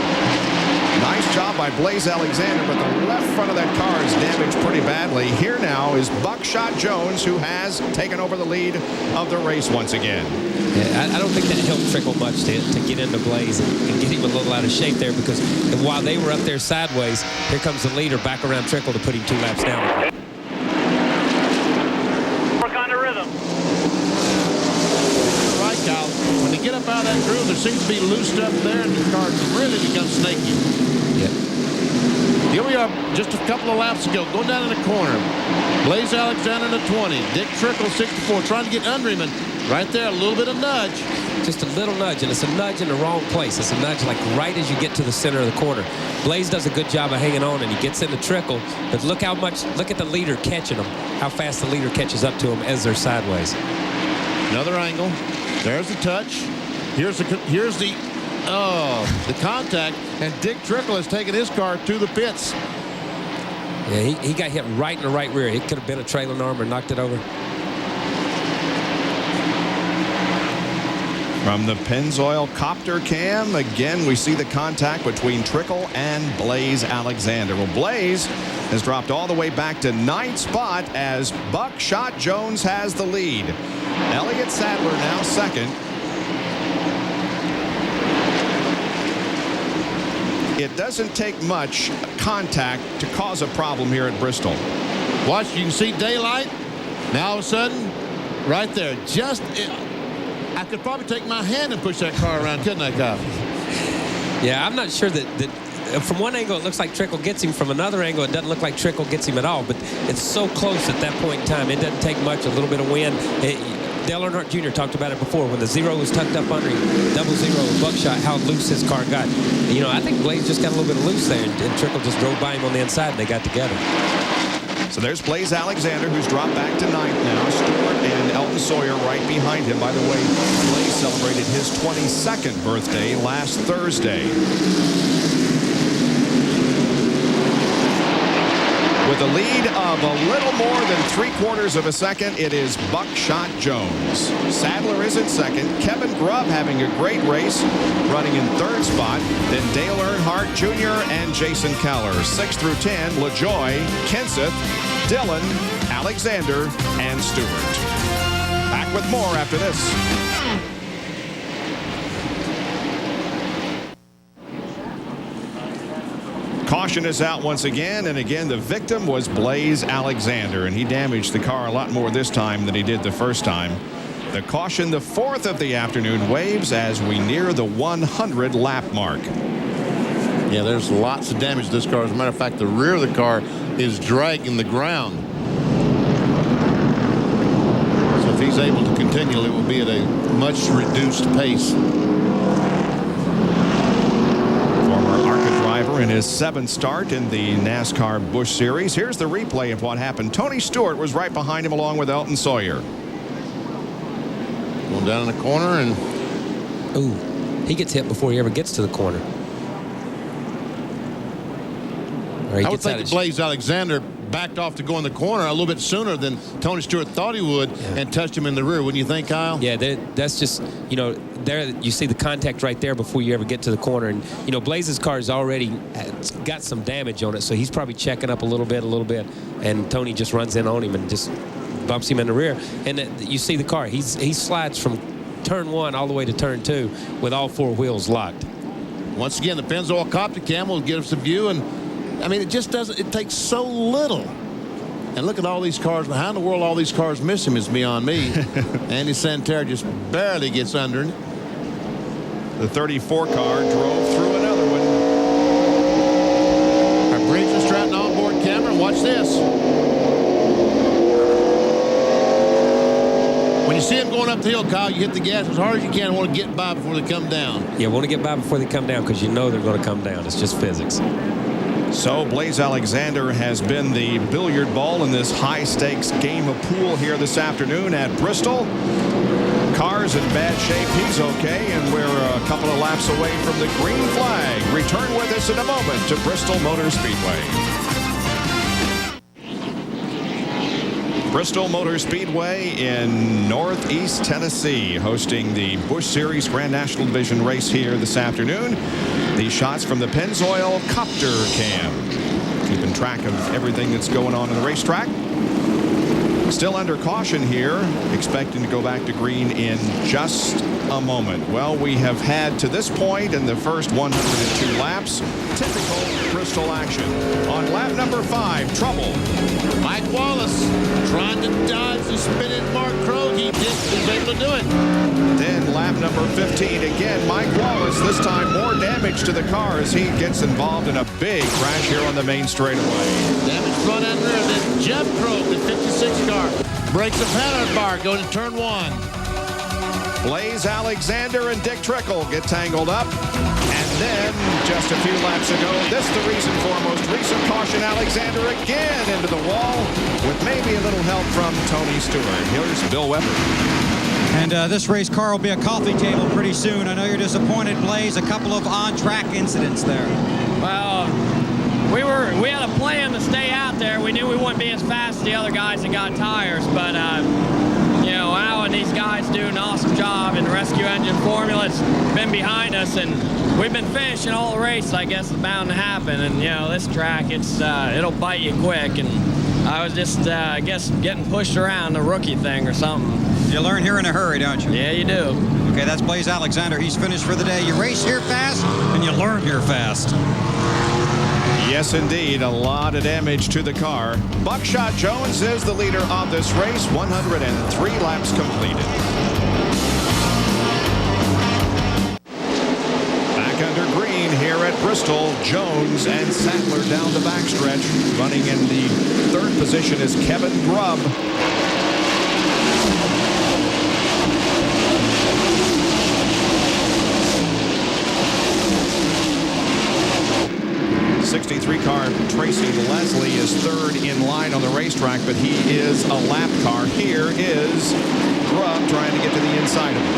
Nice job by Blaze Alexander, but the left front of that car is damaged pretty badly. Here now is Buckshot Jones, who has taken over the lead of the race once again. Yeah, I don't think that helped Trickle much to get into Blaze and get him a little out of shape there, because while they were up there sideways, here comes the leader back around Trickle to put him 2 laps down. When they get up out of that groove, there seems to be loose stuff there, and the car really becomes snaky. Yep. Here we are, just a couple of laps ago, going down in the corner. Blaze Alexander in the 20, Dick Trickle 64, trying to get under him, and right there, a little bit of nudge. Just a little nudge, and it's a nudge in the wrong place. It's a nudge like right as you get to the center of the corner. Blaze does a good job of hanging on, and he gets into Trickle, but look at the leader catching him, how fast the leader catches up to him as they're sideways. Another angle. There's the touch. Here's the contact, and Dick Trickle has taken his car to the pits. Yeah, he got hit right in the right rear. It could have been a trailing arm or knocked it over. From the Pennzoil copter cam, again, we see the contact between Trickle and Blaze Alexander. Well, Blaze has dropped all the way back to 9th spot as Buckshot Jones has the lead. Elliott Sadler now 2nd. It doesn't take much contact to cause a problem here at Bristol. Watch, you can see daylight. Now all of a sudden, right there, I could probably take my hand and push that car around, couldn't I, Kyle? Yeah, I'm not sure that from one angle it looks like Trickle gets him. From another angle it doesn't look like Trickle gets him at all. But it's so close at that point in time. It doesn't take much, a little bit of wind. Dale Earnhardt Jr. talked about it before when the 0 was tucked up under him, double 0 with Buckshot, how loose his car got. You know, I think Blaze just got a little bit of loose there, and Trickle just drove by him on the inside, and they got together. So there's Blaze Alexander, who's dropped back to 9th now. Stewart and Elton Sawyer right behind him. By the way, Blaze celebrated his 22nd birthday last Thursday. With a lead of a little more than 3/4 of a second, it is Buckshot Jones. Sadler is in 2nd. Kevin Grubb having a great race, running in 3rd spot. Then Dale Earnhardt Jr. and Jason Keller. 6 through 10, LaJoie, Kenseth, Dillon, Alexander, and Stewart. Back with more after this. Caution is out once again, and again the victim was Blaze Alexander, and he damaged the car a lot more this time than he did the first time. The caution, the 4th of the afternoon, waves as we near the 100 lap mark. Yeah, there's lots of damage to this car. As a matter of fact, the rear of the car is dragging the ground. he's able to continue, it will be at a much reduced pace. Former ARCA driver in his 7th start in the NASCAR Busch Series. Here's the replay of what happened. Tony Stewart was right behind him along with Elton Sawyer. Going down in the corner, and Ooh, he gets hit before he ever gets to the corner. I would think that Blaze Alexander backed off to go in the corner a little bit sooner than Tony Stewart thought he would, and touched him in the rear. Wouldn't you think, Kyle? Yeah, that's just, you know, there you see the contact right there before you ever get to the corner. And, you know, Blaze's car has already got some damage on it, so he's probably checking up a little bit. And Tony just runs in on him and just bumps him in the rear. And you see the car. He slides from turn 1 all the way to turn 2 with all 4 wheels locked. Once again, the Pennzoil Copter Cam will give us a view, and I mean, it just doesn't. It takes so little. And look at all these cars. How in the world all these cars miss him is beyond me. Andy Santerre just barely gets under him. The 34 car drove through another one. Our Briggs and Stratton onboard camera. Watch this. When you see them going up the hill, Kyle, you hit the gas as hard as you can. Want to get by before they come down. Yeah, want to get by before they come down because you know they're going to come down. It's just physics. So Blaze Alexander has been the billiard ball in this high-stakes game of pool here this afternoon at Bristol. Car's in bad shape. He's okay, and we're a couple of laps away from the green flag. Return with us in a moment to Bristol Motor Speedway. Bristol Motor Speedway in Northeast Tennessee, hosting the Busch Series Grand National Division race here this afternoon. These shots from the Pennzoil Copter Cam, keeping track of everything that's going on in the racetrack. Still under caution here, expecting to go back to green in just a moment. Well, we have had to this point in the first 102 laps, typical Bristol action. On lap number 5, trouble. Mike Wallace trying to dodge the spinning Mark Krogh. He was able to do it. Then lap number 15, again, Mike Wallace, this time more damage to the car as he gets involved in a big crash here on the main straightaway. Damage front and rear. Then Jeff Krogh, the 56 car, breaks the pattern bar, going to turn 1. Blaze Alexander and Dick Trickle get tangled up. And then, just a few laps ago, this the reason for most recent caution. Alexander again into the wall with maybe a little help from Tony Stewart. Here's Bill Weber. And this race car will be a coffee table pretty soon. I know you're disappointed, Blaze. A couple of on-track incidents there. Well, we had a plan to stay out there. We knew we wouldn't be as fast as the other guys that got tires, but you know, Al and these guys do an awesome job in the rescue engine formula. It's been behind us, and we've been finishing all the races. I guess it's bound to happen, and you know, this track, it'll bite you quick. And I was just, I guess, getting pushed around the rookie thing or something. You learn here in a hurry, don't you? Yeah, you do. Okay, that's Blaze Alexander. He's finished for the day. You race here fast, and you learn here fast. Yes, indeed. A lot of damage to the car. Buckshot Jones is the leader of this race. 103 laps completed. Back under green here at Bristol. Jones and Sattler down the backstretch. Running in the 3rd position is Kevin Grubb. 63 car Tracy Leslie is 3rd in line on the racetrack, but he is a lap car. Here is Grubb trying to get to the inside of him.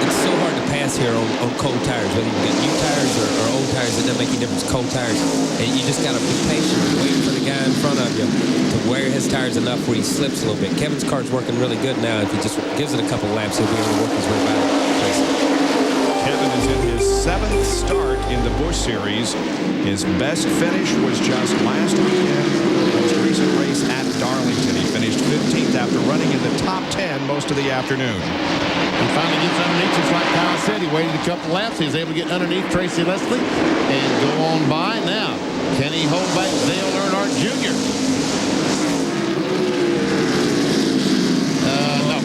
It's so hard to pass here on cold tires, whether you get new tires or old tires. It doesn't make any difference. Cold tires, and you just got to be patient and wait for the guy in front of you to wear his tires enough where he slips a little bit. Kevin's car's working really good now. If he just gives it a couple laps, he'll be able to work his way back. Kevin is in his 7th start in the Busch Series. His best finish was just last weekend. Most recent race at Darlington. He finished 15th after running in the top 10 most of the afternoon. He finally gets underneath, just like Kyle said. He waited a couple laps. He was able to get underneath Tracy Leslie and go on by. Now, can he hold back Dale Earnhardt Jr.? No.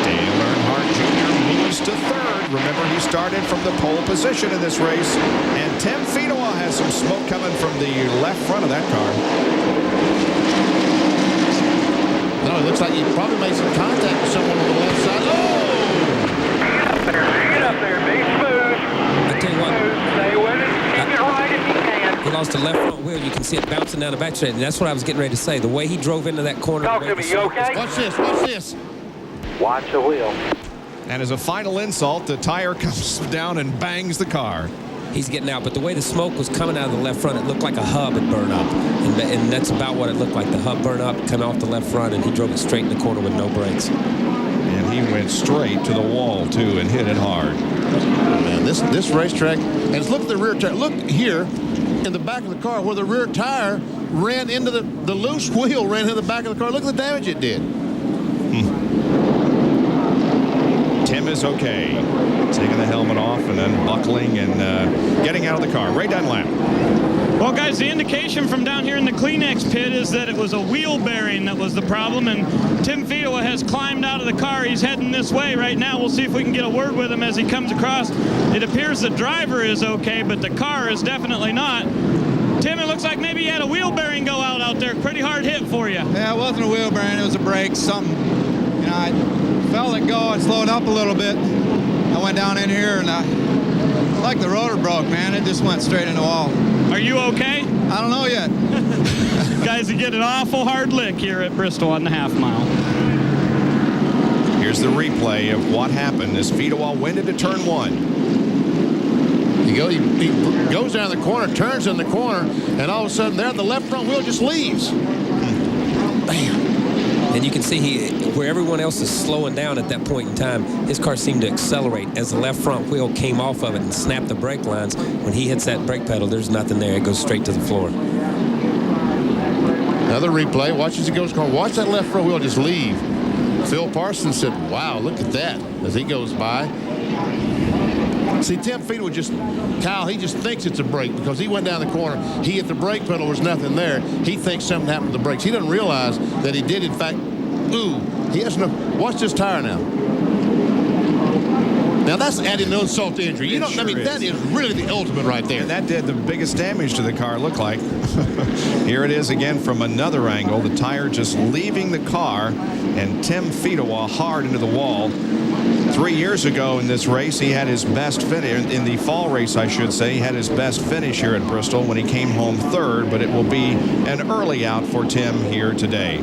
Dale Earnhardt Jr. moves to 3rd. Remember, he started from the pole position in this race. And Tim Fedowa has some smoke coming from the left front of that car. No, it looks like he probably made some contact with someone on the left side. Oh! Get up there, be smooth. I tell you what, Stay with it. Keep it right if you can. he lost the left front wheel. You can see it bouncing down the back straight, and that's what I was getting ready to say. The way he drove into that corner. Talk to me, you okay? Watch this, watch this. Watch the wheel. And as a final insult, the tire comes down and bangs the car. He's getting out, but the way the smoke was coming out of the left front, it looked like a hub had burned up. And that's about what it looked like. The hub burned up, come off the left front, and he drove it straight in the corner with no brakes. And he went straight to the wall, too, and hit it hard. Oh, man, this racetrack, and look at the rear tire. Look here in the back of the car where the rear tire ran into the loose wheel, ran into the back of the car. Look at the damage it did. Tim is okay. Taking the helmet off and unbuckling and getting out of the car. Ray Dunlap. Well, guys, the indication from down here in the Kleenex pit is that it was a wheel bearing that was the problem, and Tim Fedewa has climbed out of the car. He's heading this way right now. We'll see if we can get a word with him as he comes across. It appears the driver is okay, but the car is definitely not. Tim, it looks like maybe you had a wheel bearing go out there. Pretty hard hit for you. Yeah, it wasn't a wheel bearing. It was a brake. Something, you know, I felt it go. I slowed up a little bit. I went down in here, and like the rotor broke, man. It just went straight in the wall. Are you okay? I don't know yet. Guys, you get an awful hard lick here at Bristol on the half mile. Here's the replay of what happened as Fedewa went into turn one. He goes down the corner, turns in the corner, and all of a sudden there, the left front wheel just leaves. Bam. And you can see where everyone else is slowing down at that point in time, his car seemed to accelerate as the left front wheel came off of it and snapped the brake lines. When he hits that brake pedal, there's nothing there. It goes straight to the floor. Another replay. Watch as he goes. Watch that left front wheel just leave. Phil Parsons said, wow, look at that, as he goes by. See, Tim Fedewa he just thinks it's a brake because he went down the corner. He hit the brake pedal. There was nothing there. He thinks something happened to the brakes. He doesn't realize that he did, in fact, he has no. Watch this tire now. Now, that's adding no insult to injury. That is really the ultimate right there. And that did the biggest damage to the car, looked like. Here it is again from another angle. The tire just leaving the car, and Tim Fedewa hard into the wall. 3 years ago in this race, he had his best finish. In the fall race, I should say, he had his best finish here at Bristol when he came home third, but it will be an early out for Tim here today.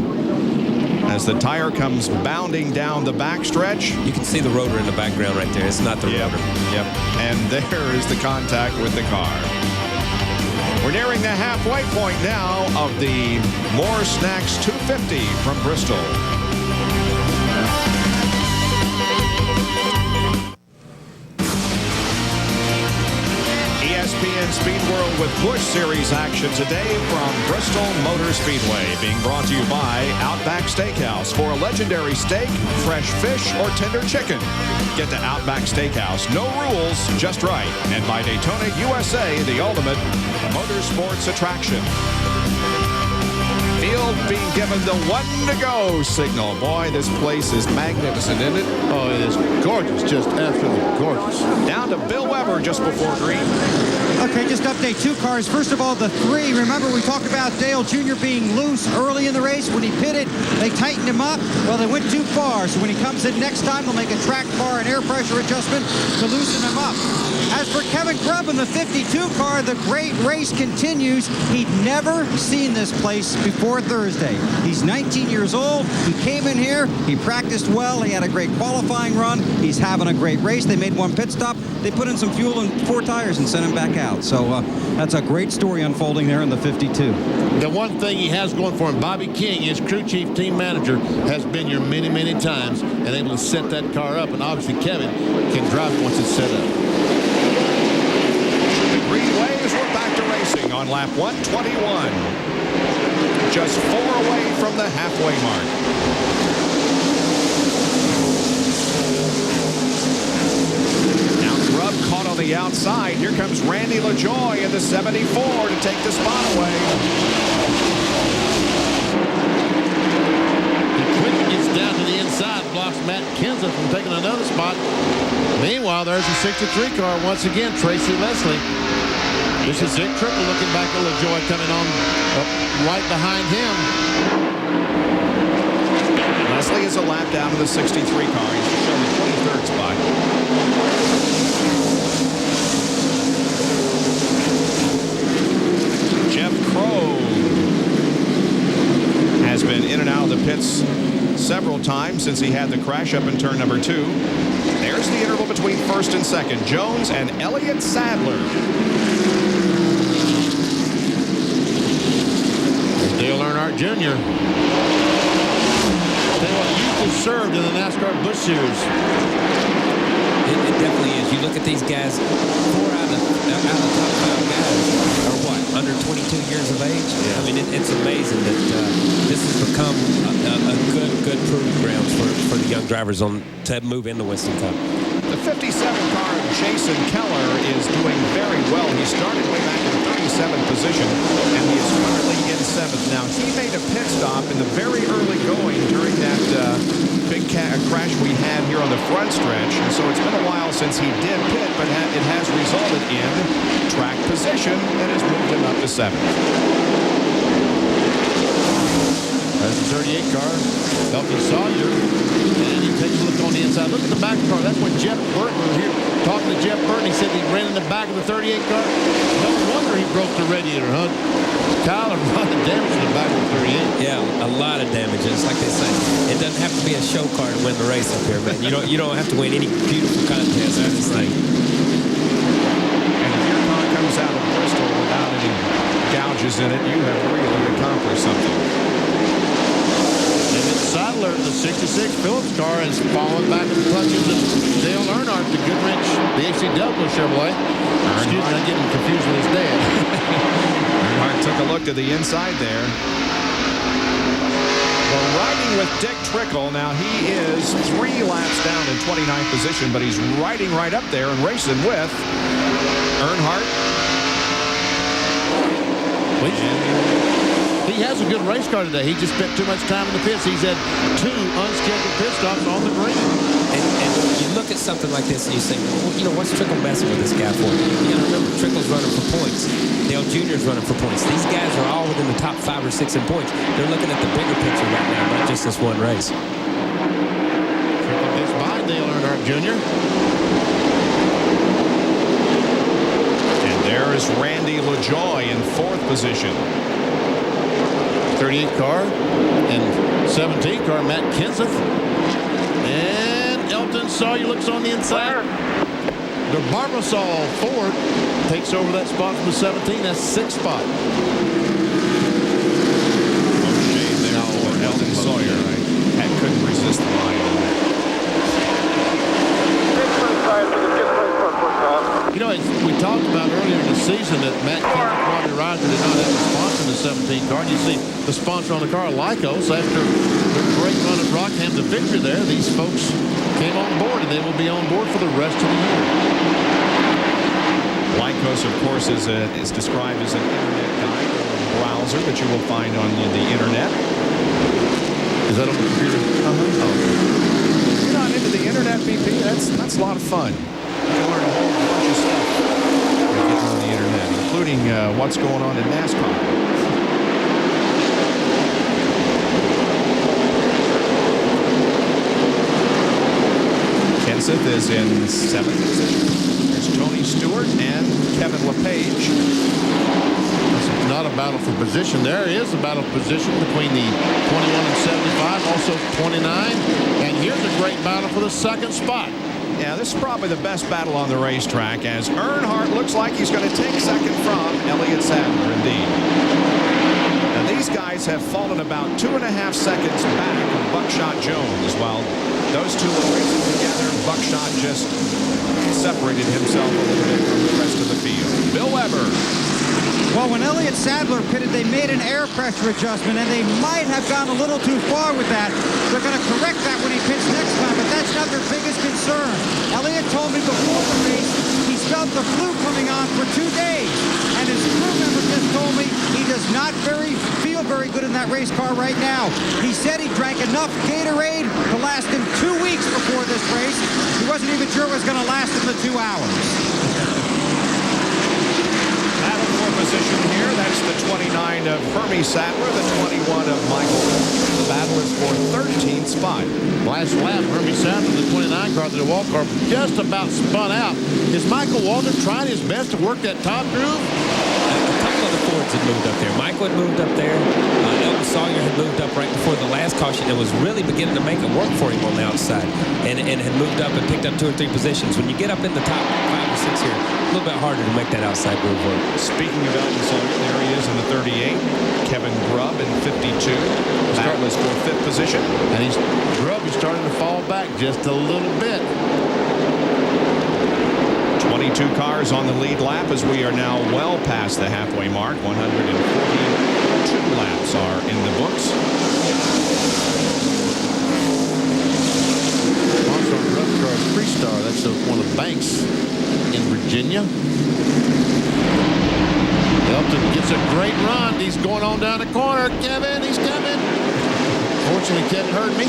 As the tire comes bounding down the backstretch. You can see the rotor in the background right there. It's not the rotor. Yep. And there is the contact with the car. We're nearing the halfway point now of the More Snacks 250 from Bristol. ESPN Speed World with Busch Series action today from Bristol Motor Speedway, being brought to you by Outback Steakhouse. For a legendary steak, fresh fish, or tender chicken, get to Outback Steakhouse. No rules, just right. And by Daytona USA, the ultimate motorsports attraction. Field being given the one-to-go signal. Boy, this place is magnificent, isn't it? Oh, it is gorgeous, just absolutely gorgeous. Down to Bill Weber just before green. Okay, just update two cars. First of all, the three. Remember, we talked about Dale Jr. being loose early in the race. When he pitted, they tightened him up. Well, they went too far. So when he comes in next time, they'll make a track bar and air pressure adjustment to loosen him up. As for Kevin Grubb in the 52 car, the great race continues. He'd never seen this place before Thursday. He's 19 years old. He came in here. He practiced well. He had a great qualifying run. He's having a great race. They made one pit stop. They put in some fuel and 4 tires and sent him back out. So that's a great story unfolding there in the 52. The one thing he has going for him, Bobby King, his crew chief team manager, has been here many, many times and able to set that car up. And obviously Kevin can drive it once it's set up. The green waves, we're back to racing on lap 121. Just 4 away from the halfway mark. Grubb caught on the outside. Here comes Randy LaJoie in the 74 to take the spot away. He quickly gets down to the inside, blocks Matt Kenseth from taking another spot. Meanwhile, there's the 63 car once again, Tracy Leslie. This is Dick Trickle looking back at LaJoy coming on right behind him. Leslie is a lap down to the 63 car. He's shown the 23rd spot. Jeff Crow has been in and out of the pits several times since he had the crash up in turn number 2. There's the interval between first and second. Jones and Elliott Sadler. Dale Earnhardt Jr. Tell you what, youth is served in the NASCAR Busch Series. It definitely is. You look at these guys, 4 out of the top 5 guys are what, under 22 years of age? Yeah. I mean, it's amazing that this has become a good proving grounds for the young drivers to move in the Winston Cup. The 57 car, Jason Keller, is doing very well. He started way back in the 37th position, and he is currently in 7th. Now, he made a pit stop in the very early going during that big crash we had here on the front stretch, and so it's been a while since he did pit, but it has resulted in track position that has moved him up to 7th. That's the 38 car, Elton Sawyer, and he takes a look on the inside. Look at the back of the car. That's when Jeff Burton was here talking to Jeff Burton. He said he ran in the back of the 38 car. No wonder he broke the radiator, huh? Kyle, a lot of damage in the back of the 38. Yeah, a lot of damages. Like they say, it doesn't have to be a show car to win the race up here, man. You don't have to win any beautiful contest on this thing. And if your car comes out of Bristol without any gouges in it, you have really accomplished something. Sadler, the 66 Phillips car, is falling back in the clutches of Dale Earnhardt, the Goodrich, the HCW Chevrolet. Excuse me, I'm getting confused with his dad. Earnhardt took a look to the inside there. Well, riding with Dick Trickle. Now, he is 3 laps down in 29th position, but he's riding right up there and racing with Earnhardt. He has a good race car today. He just spent too much time in the pits. He's had 2 unscheduled pit stops on the green. And you look at something like this and you say, well, what's Trickle messing with this guy for? You got to remember, Trickle's running for points. Dale Jr.'s running for points. These guys are all within the top 5 or 6 in points. They're looking at the bigger picture right now, not just this one race. Trickle gets by Dale Earnhardt Jr. And there is Randy LaJoy in 4th position. 38 car and 17 car, Matt Kenseth. And Elton Sawyer looks on the inside. The Barbasol Ford takes over that spot from the 17. That's 6th spot. Oh, shame there for Elton Sawyer. I couldn't resist the line on that. You know, we talked about earlier in the season that Matt Kenseth, Robbie Riser did not have a sponsor in the 17 car. And you see the sponsor on the car, Lycos, after the great run at Rockham, the victory there, these folks came on board, and they will be on board for the rest of the year. Lycos, of course, is described as an internet guide or a browser that you will find on the internet. Is that on the computer? Uh-huh. Oh. If you're not into the internet, BP, that's a lot of fun. You can learn a whole bunch of stuff on the internet, including what's going on in NASCAR. Kenseth is in 7th position. There's Tony Stewart and Kevin LePage. It's not a battle for position. There is a battle for position between the 21 and 75, also 29. And here's a great battle for the 2nd spot. Yeah, this is probably the best battle on the racetrack, as Earnhardt looks like he's going to take 2nd from Elliott Sadler, indeed. Now, these guys have fallen about 2.5 seconds back of Buckshot Jones. While those two were racing together, Buckshot just separated himself a little bit from the rest of the field. Bill Weber. Well, when Elliott Sadler pitted, they made an air pressure adjustment, and they might have gone a little too far with that. They're going to correct that when he pits next time, but that's not their biggest concern. Elliott told me before the race he's felt the flu coming on for 2 days, and his crew member just told me he does not feel very good in that race car right now. He said he drank enough Gatorade to last him 2 weeks before this race. He wasn't even sure it was going to last him the 2 hours. Remy Sadler, the 21 of Michael. The battle is for 13th spot. Last lap, Remy Sadler, the 29 car, the DeWalt car, just about spun out. Is Michael Walter trying his best to work that top groove? A couple of the Fords had moved up there. Michael had moved up there. Elvis Sawyer had moved up right before the last caution and was really beginning to make it work for him on the outside, and had moved up and picked up 2 or 3 positions. When you get up in the top 5 or 6 here, a little bit harder to make that outside groove work. Speaking of Elvis Sawyer, there he is in the 38. Kevin Grubb in 52. That was for 5th position. And Grubb is starting to fall back just a little bit. 22 cars on the lead lap as we are now well past the halfway mark. 142 laps are in the books. Also on rough car Freestar, that's one of the banks in Virginia. Elton gets a great run. He's going on down the corner. Kevin, he's coming. Fortunately, Kevin heard me.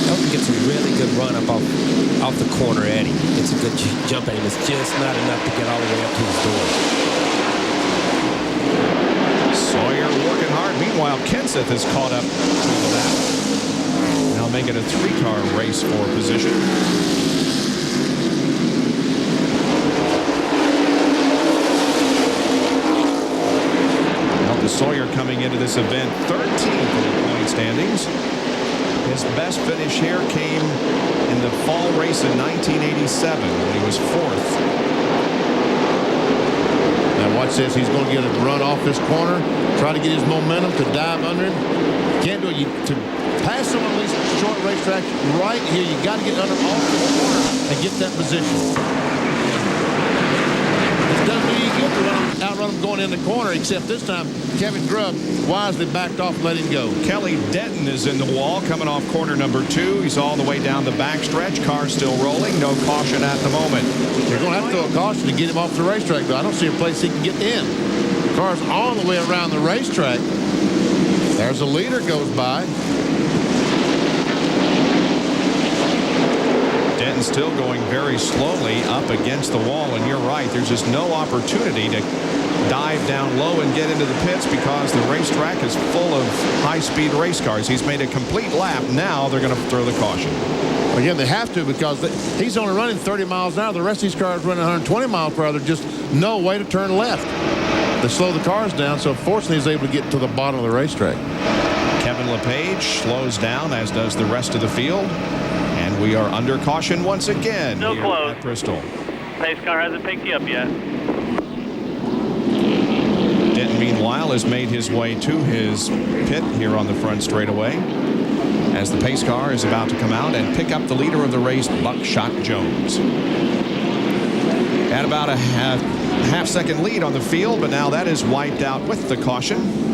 Elton gets a really good run up off the corner Eddie. It's a good jump at him. It's just not enough to get all the way up to his door. Sawyer working hard. Meanwhile, Kenseth has caught up to that. Now making a 3-car race for position. Sawyer coming into this event 13th in the point standings. His best finish here came in the fall race in 1987 when he was 4th. Now watch this. He's going to get a run off this corner, try to get his momentum to dive under him. Can't do it. To pass someone on these short racetracks right here, you got to get under off the corner and get that position. It doesn't do you good to outrun him going in the corner, except this time Kevin Grubb wisely backed off and let him go. Kelly Denton is in the wall coming off corner number 2. He's all the way down the backstretch. Car still rolling. No caution at the moment. They're going to have to throw a caution to get him off the racetrack, though. I don't see a place he can get in. The car's all the way around the racetrack. There's a leader goes by. Denton still going very slowly up against the wall, and you're right. There's just no opportunity to dive down low and get into the pits because the racetrack is full of high-speed race cars. He's made a complete lap. Now they're going to throw the caution. Again, they have to because he's only running 30 miles an hour. The rest of these cars running 120 miles per hour. There's just no way to turn left. They slow the cars down, so fortunately he's able to get to the bottom of the racetrack. Kevin LePage slows down, as does the rest of the field. And we are under caution once again Still here close. at Bristol. Pace car hasn't picked you up yet. Denton, meanwhile, has made his way to his pit here on the front straightaway as the pace car is about to come out and pick up the leader of the race, Buckshot Jones. Had about a half-second lead on the field, but now that is wiped out with the caution.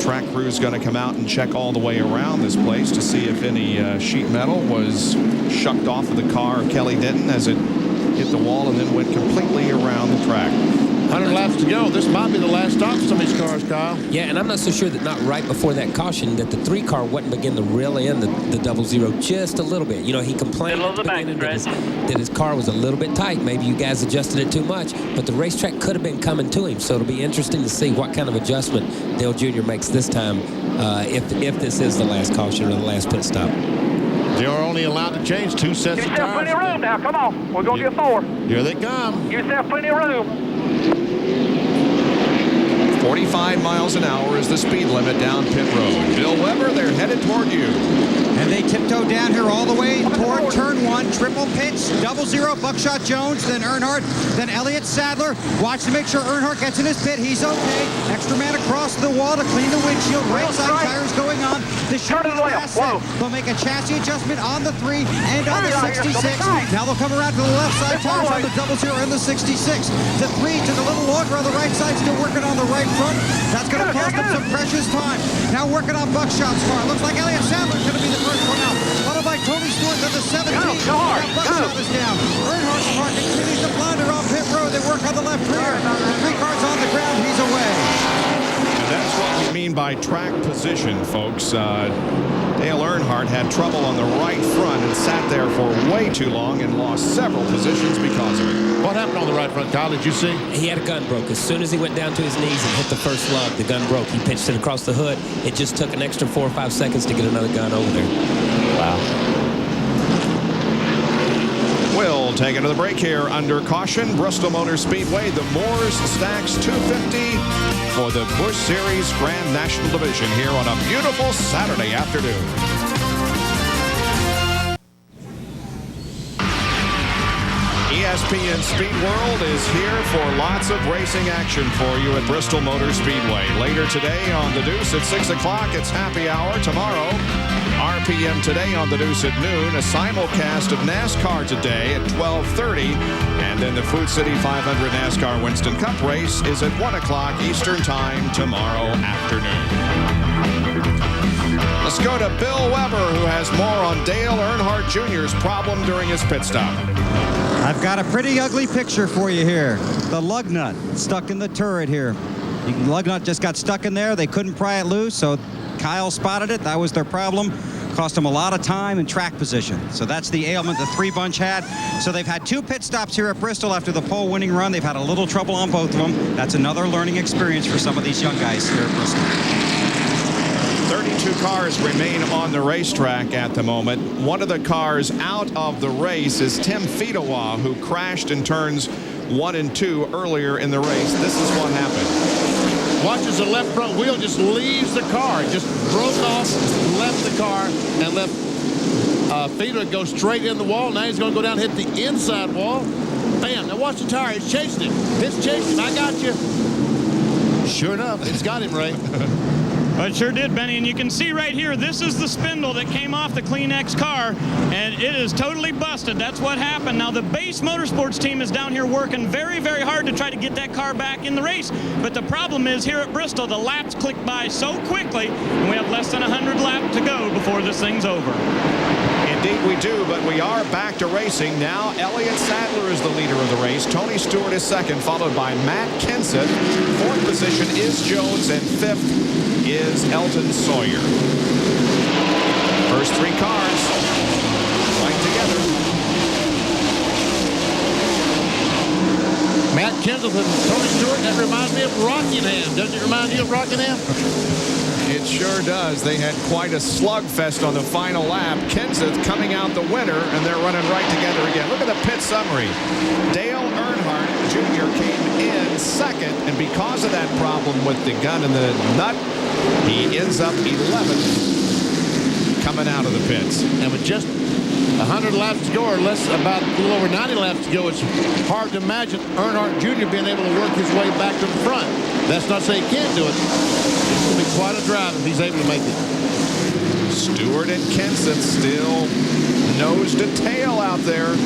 Track crew is going to come out and check all the way around this place to see if any sheet metal was shucked off of the car of Kelly Denton as it hit the wall and then went completely around the track. 100 laps to go. This might be the last stop for some of these cars, Kyle. Yeah, and I'm not so sure that not right before that caution that the 3-car wouldn't begin to reel in the 00 just a little bit. You know, he complained at the beginning that his car was a little bit tight. Maybe you guys adjusted it too much, but the racetrack could have been coming to him. So it'll be interesting to see what kind of adjustment Dale Jr. makes this time if this is the last caution or the last pit stop. They are only allowed to change 2 sets Give of yourself tires. plenty of room now. Come on. We're going to get 4. Here they come. Give yourself plenty of room. 45 miles an hour is the speed limit down pit road. Bill Weber, they're headed toward you. And they tiptoe down here all the way toward turn 1. Triple pitch, 00, Buckshot Jones, then Earnhardt, then Elliott Sadler. Watch to make sure Earnhardt gets in his pit. He's okay. Extra man across the wall to clean the windshield. Right side tires going on. This should be the last set. They'll make a chassis adjustment on the 3 and on the 66. Now they'll come around to the left side tires on the 00 and the 66. The 3 took a little longer on the right side, still working on the right front. That's going to cost them some precious time. Now working on Buckshot's car. Looks like Elliott Sadler's going to be the first one out. Followed by Tony Stewart to the 17. Now Buckshot is down. Earnhardt's car continues to flounder on pit road. They work on the left rear. 3 cars on the ground. He's away. And that's what we mean by track position, folks. Dale Earnhardt had trouble on the right front and sat there for way too long and lost several positions because of it. What happened on the right front, Kyle? Did you see? He had a gun broke. As soon as he went down to his knees and hit the first lug, the gun broke. He pitched it across the hood. It just took an extra 4 or 5 seconds to get another gun over there. Wow. We'll take another break here under caution. Bristol Motor Speedway, the Moores Stacks 250 for the Busch Series Grand National Division here on a beautiful Saturday afternoon. ESPN Speed World is here for lots of racing action for you at Bristol Motor Speedway. Later today on The Deuce at 6 o'clock, it's happy hour. Tomorrow, RPM today on The Deuce at noon, a simulcast of NASCAR today at 12:30. And then the Food City 500 NASCAR Winston Cup race is at 1 o'clock Eastern Time tomorrow afternoon. Let's go to Bill Weber, who has more on Dale Earnhardt Jr.'s problem during his pit stop. I've got a pretty ugly picture for you here. The lug nut stuck in the turret here. The lug nut just got stuck in there. They couldn't pry it loose, so Kyle spotted it. That was their problem. Cost them a lot of time and track position. So that's the ailment the 3 bunch had. So they've had 2 pit stops here at Bristol after the pole winning run. They've had a little trouble on both of them. That's another learning experience for some of these young guys here at Bristol. 32 cars remain on the racetrack at the moment. One of the cars out of the race is Tim Fedewa, who crashed in turns 1 and 2 earlier in the race. This is what happened. Watch as the left front wheel just leaves the car. Just broke off, left the car, and left Fedewa go straight in the wall. Now he's going to go down and hit the inside wall. Bam. Now watch the tire. It's chasing him. It's chasing him. I got you. Sure enough, it's got him, Ray. Well, it sure did, Benny, and you can see right here, this is the spindle that came off the Kleenex car, and it is totally busted. That's what happened. Now, the base motorsports team is down here working very, very hard to try to get that car back in the race, but the problem is here at Bristol, the laps click by so quickly, and we have less than 100 laps to go before this thing's over. Indeed we do, but we are back to racing. Now Elliott Sadler is the leader of the race. Tony Stewart is second, followed by Matt Kenseth. 4th position is Jones, and 5th is Elton Sawyer. First 3 cars right together. Matt Kenseth and Tony Stewart, that reminds me of Rockingham. Doesn't it remind you of Rockingham? It sure does. They had quite a slugfest on the final lap. Kenseth coming out the winner, and they're running right together again. Look at the pit summary. Dale Earnhardt Jr. came in second, and because of that problem with the gun and the nut, he ends up 11th coming out of the pits. And with just 100 laps to go, or less, about a little over 90 laps to go, it's hard to imagine Earnhardt Jr. being able to work his way back to the front. That's not to say he can't do it. It's going to be quite a drive if he's able to make it. Stewart and Kenseth still nose to tail out there.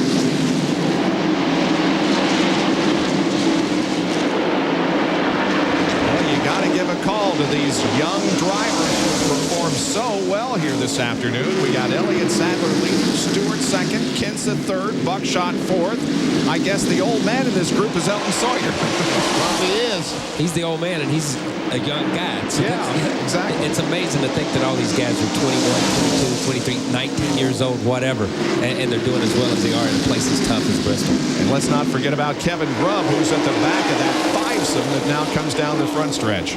Got to give a call to these young drivers who performed so well here this afternoon. We got Elliott Sadler leading, Stewart second, Kenseth third, Buckshot fourth. I guess the old man in this group is Elton Sawyer. Probably is. He's the old man, and he's a young guy. So yeah, exactly. It's amazing to think that all these guys are 21, 22, 23, 19 years old, whatever, and they're doing as well as they are in a place as tough as Bristol. And let's not forget about Kevin Grubb, who's at the back of that fivesome that now comes down the front stretch.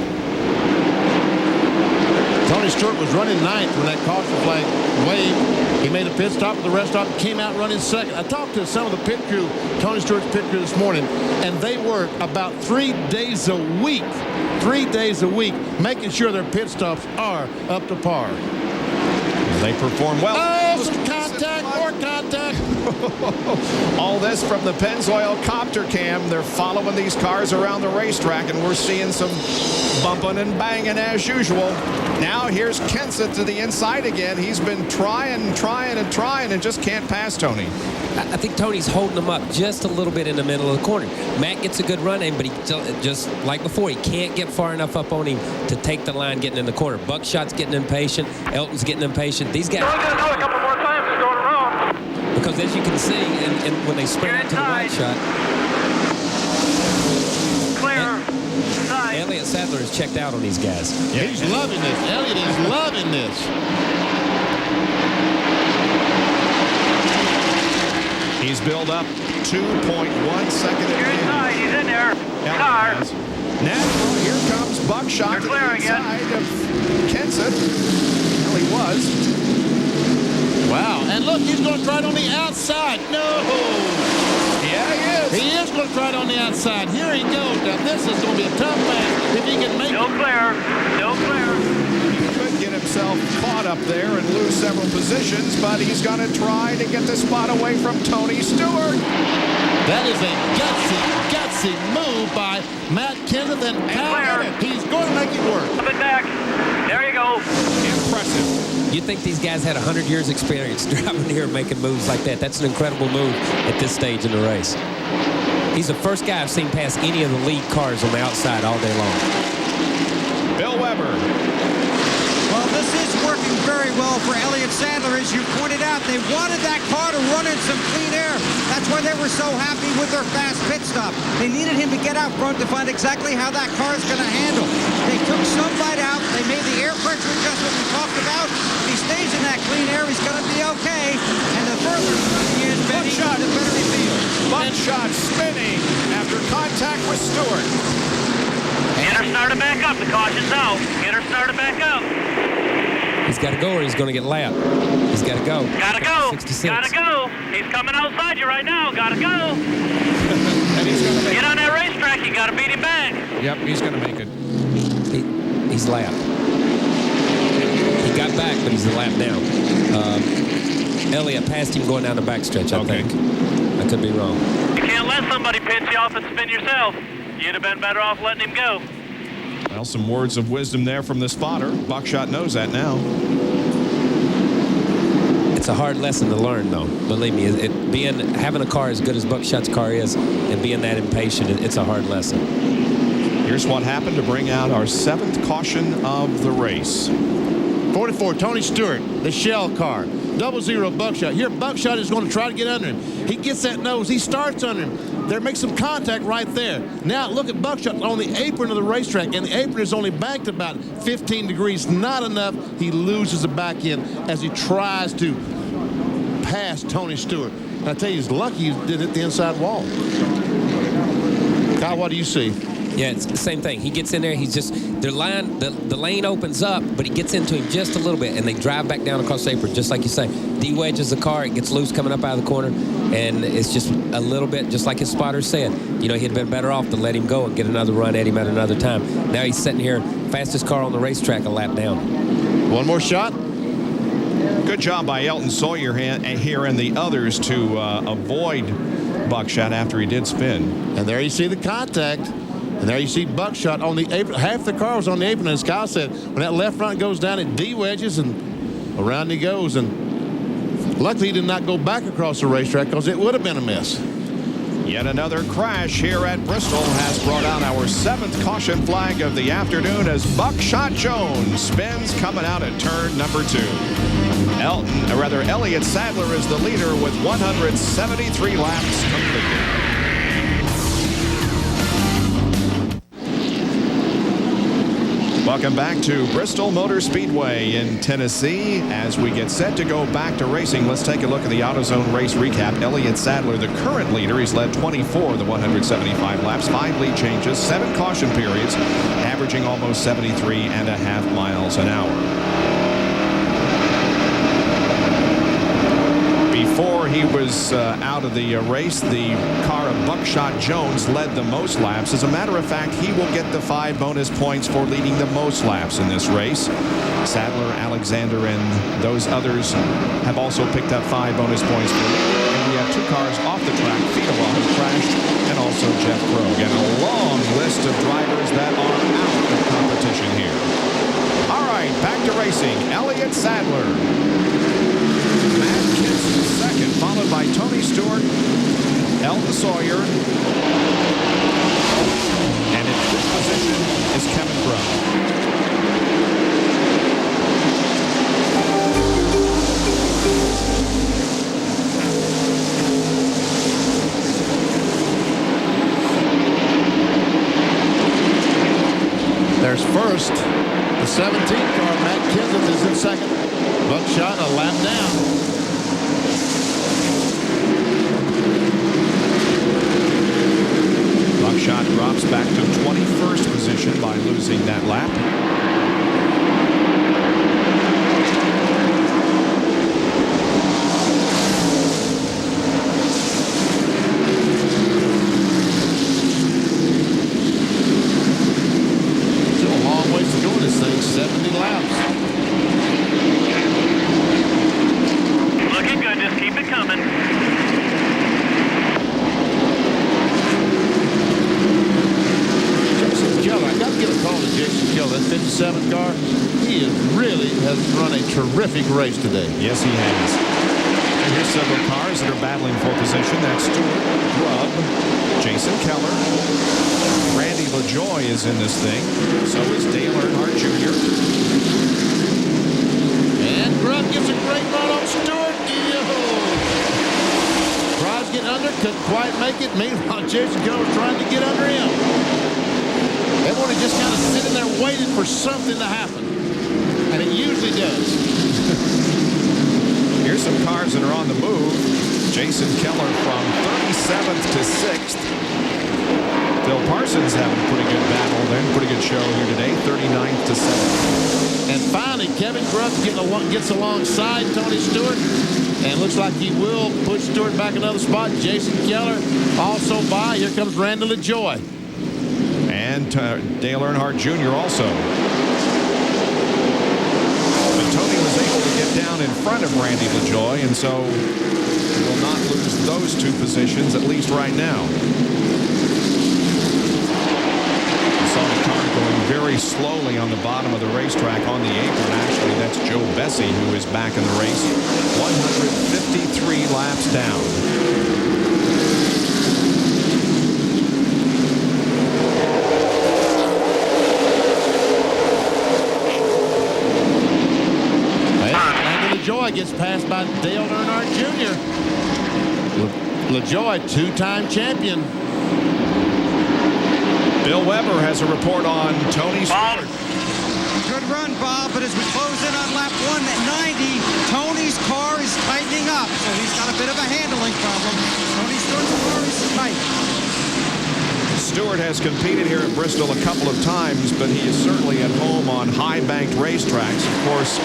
Tony Stewart was running 9th when that caution flag waved. He made a pit stop at the rest stop and came out running 2nd. I talked to some of the pit crew, Tony Stewart's pit crew this morning, and they work about 3 days a week. 3 days a week, making sure their pit stops are up to par. They perform well. Oh, some contact, more contact. All this from the Pennzoil copter cam. They're following these cars around the racetrack, and we're seeing some bumping and banging as usual. Now here's Kenseth to the inside again. He's been trying and just can't pass Tony. I think Tony's holding him up just a little bit in the middle of the corner. Matt gets a good run in, but he just like before, he can't get far enough up on him to take the line getting in the corner. Buckshot's getting impatient. Elton's getting impatient. These guys. Another couple more times, it's going wrong. Because as you can see, and when they sprint out to the right shot, Clear. Elliott Sadler is checked out on these guys. Yeah. He's loving this. Elliott is loving this. He's built up 2.1 second You're advantage. inside. He's in there. Elliott Car. has. Now, here comes Buckshot to They're the clearing it. inside of Kenseth. Well, he was. Wow. And look, he's going to try it on the outside. No. Yeah, he is. He is going to try it on the outside. Here he goes. Now, this is going to be a tough match if he can make No it. clear. No clear. He could get himself caught up there and lose several positions, but he's going to try to get the spot away from Tony Stewart. That is a gutsy move by Matt Kenseth, and he's going to make it work. Coming back. There you go. Impressive. You'd think these guys had 100 years experience driving here and making moves like that. That's an incredible move at this stage in the race. He's the first guy I've seen pass any of the lead cars on the outside all day long. Bill Weber. Well, this is working very well for Elliott Sadler, as you pointed out. They wanted that car to run in some clean air. That's why they were so happy with their fast pit stop. They needed him to get out front to find exactly how that car is going to handle. They took some light out. They made the air pressure adjustment we talked about. If he stays in that clean air, he's going to be okay. And the further he is, Benny, the better he feels. Buckshot spinning after contact with Stewart. Get her started back up. The caution's out. Get her started back up. He's got to go or he's going to get lapped. He's got to go. Gotta go. 66. Gotta go. He's coming outside you right now. Gotta go. And he's going to make Get on that racetrack. You gotta beat him back. Yep, he's going to make it. He's lapped. He got back, but he's a lap down. Elliott passed him going down the backstretch, I think. I could be wrong. You can't let somebody pinch you off and spin yourself. You'd have been better off letting him go. Well, some words of wisdom there from the spotter. Buckshot knows that now. It's a hard lesson to learn, though. Believe me, having a car as good as Buckshot's car is and being that impatient, it's a hard lesson. Here's what happened to bring out our 7th caution of the race. 44, Tony Stewart, the shell car. 00 Buckshot. Here, Buckshot is going to try to get under him. He gets that nose. He starts under him. There makes some contact right there. Now, look at Buckshot on the apron of the racetrack, and the apron is only banked about 15 degrees. Not enough. He loses the back end as he tries to pass Tony Stewart. And I tell you, he's lucky he didn't hit the inside wall. Kyle, what do you see? Yeah, it's the same thing. He gets in there. He's just the lane opens up, but he gets into him just a little bit, and they drive back down across the apron, just like you say. De-wedges the car. It gets loose coming up out of the corner, and it's just a little bit, just like his spotter said. You know, he'd been better off to let him go and get another run at him at another time. Now he's sitting here, fastest car on the racetrack, a lap down. One more shot. Good job by Elton Sawyer here and the others to avoid Buckshot after he did spin. And there you see the contact. And there you see Buckshot on the apron. Half the car was on the apron, and as Kyle said, when that left front goes down, it de-wedges, and around he goes. And luckily, he did not go back across the racetrack because it would have been a miss. Yet another crash here at Bristol has brought out our 7th caution flag of the afternoon as Buckshot Jones spins coming out at turn number 2. Elliott Sadler is the leader with 173 laps completed. Welcome back to Bristol Motor Speedway in Tennessee. As we get set to go back to racing, let's take a look at the AutoZone race recap. Elliott Sadler, the current leader, he's led 24 of the 175 laps, 5 lead changes, 7 caution periods, averaging almost 73.5 miles an hour. Before he was out of the race, the car of Buckshot Jones led the most laps. As a matter of fact, he will get the 5 bonus points for leading the most laps in this race. Sadler, Alexander, and those others have also picked up 5 bonus points for leading. And we have 2 cars off the track, Fiala, who crashed, and also Jeff Krogh. And a long list of drivers that are out of competition here. All right, back to racing. Elliott Sadler. Second, followed by Tony Stewart, Elton Sawyer, and in fifth position is Kevin Brown. There's first, the 17th car, Matt Kenseth is in second. Buckshot a lap down. back to 21st position by losing that lap. Still a long ways to go in this thing, 70 laps. Looking good. Just keep it coming. Keller, I got to give a call to Jason Keller, that 57 car. He really has run a terrific race today. Yes, he has. And here's several cars that are battling for position. That's Stewart, Grubb, Jason Keller. Randy LaJoie is in this thing. So is Dale Earnhardt Jr. And Grubb gives a great run on Stewart. Tries to get under, couldn't quite make it. Meanwhile, Jason Keller was trying to get under him. Everyone just kind of sitting there waiting for something to happen. And it usually does. Here's some cars that are on the move. Jason Keller from 37th to 6th. Phil Parsons having a pretty good battle there. Pretty good show here today. 39th to 7th. And finally, Kevin Grubb gets alongside Tony Stewart. And looks like he will push Stewart back another spot. Jason Keller also by. Here comes Randy LaJoie. And Dale Earnhardt Jr. also. But Tony was able to get down in front of Randy LaJoie, and so will not lose those two positions, at least right now. You saw the car going very slowly on the bottom of the racetrack on the apron. Actually, that's Joe Bessie who is back in the race. 153 laps down. LaJoie gets passed by Dale Earnhardt Jr. LaJoie, two-time champion. Bill Weber has a report on Tony Stewart. Good run, Bob, but as we close in on lap 190, Tony's car is tightening up, so he's got a bit of a handling problem. Tony Stewart's car is tight. Stewart has competed here at Bristol a couple of times, but he is certainly at home on high-banked racetracks. Of course,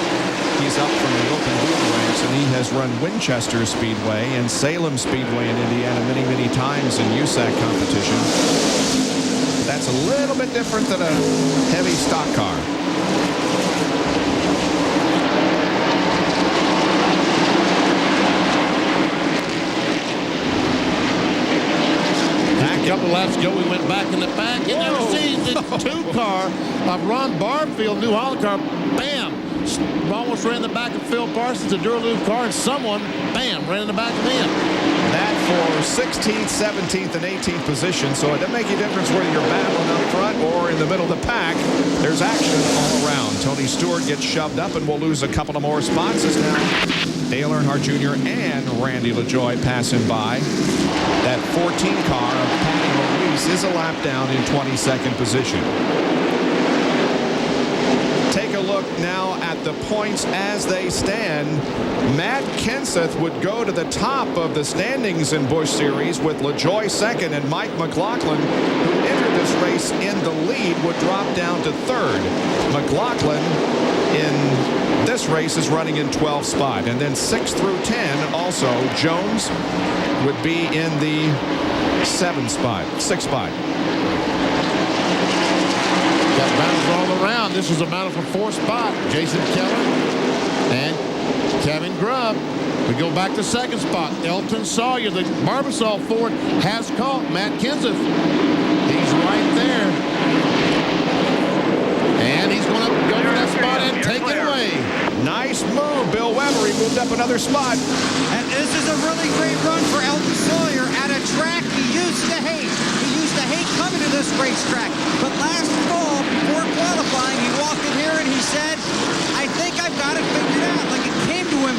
he's up from the open wheel ranks, and he has run Winchester Speedway and Salem Speedway in Indiana many, many times in USAC competition. That's a little bit different than a heavy stock car. A couple laps ago, we went back in the back, and there sees the two-car of Ron Barfield, New Holland car, bam! Almost ran the back of Phil Parsons, a Duralube car, and someone, bam, ran in the back of him. That for 16th, 17th, and 18th position, so it doesn't make a difference whether you're battling up front or in the middle of the pack. There's action all around. Tony Stewart gets shoved up and will lose a couple of more spots as now Dale Earnhardt Jr. and Randy LaJoie pass him by. That 14 car of Patty Maurice is a lap down in 22nd position. Take a look now at the points as they stand. Matt Kenseth would go to the top of the standings in Busch Series with LaJoie second, and Mike McLaughlin, who entered this race in the lead, would drop down to third. McLaughlin in this race is running in 12th spot, and then 6 through 10 also Jones would be in the 6th spot. Got battles all around. This was a battle for 4th spot. Jason Keller and Kevin Grubb. We go back to 2nd spot. Elton Sawyer, the Barbasol Ford, has caught Matt Kenseth. He's right there. And he's going to go for that spot and take it away. Nice move, Bill Weber. He moved up another spot. And this is a really great run for Elton Sawyer at a track he used to hate. He used to hate coming to this racetrack. But last fall, before qualifying, he walked in here and he said, I think I've got it figured out. Like it came to him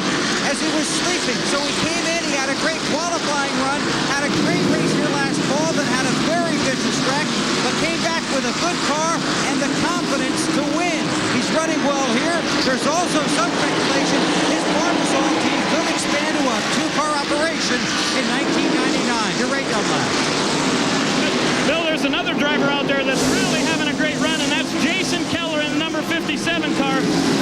as he was sleeping. So he came in, he had a great qualifying run, had a great race here last fall, then had a very vicious track, but came back with a good car and the confidence to win. He's running well here. There's also some speculation his Barbasol team could expand to a 2-car operation in 1999. Your radar lap. Bill, there's another driver out 37 car.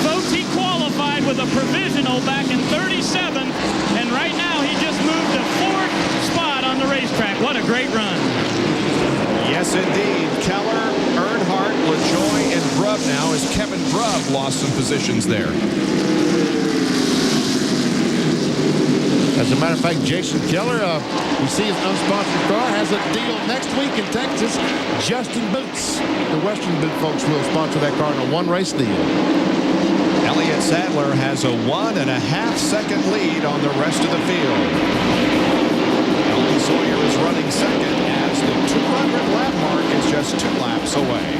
Folks, he qualified with a provisional back in 37, and right now he just moved to 4th spot on the racetrack. What a great run. Yes, indeed. Keller, Earnhardt, LaJoie, and Grubb now, as Kevin Grubb lost some positions there. As a matter of fact, Jason Keller, you see his unsponsored car, has a deal next week in Texas. Justin Boots, the Western Boot folks, will sponsor that car in a one-race deal. Elliott Sadler has a 1.5-second lead on the rest of the field. Elton Sawyer is running second as the 200-lap mark is just 2 laps away.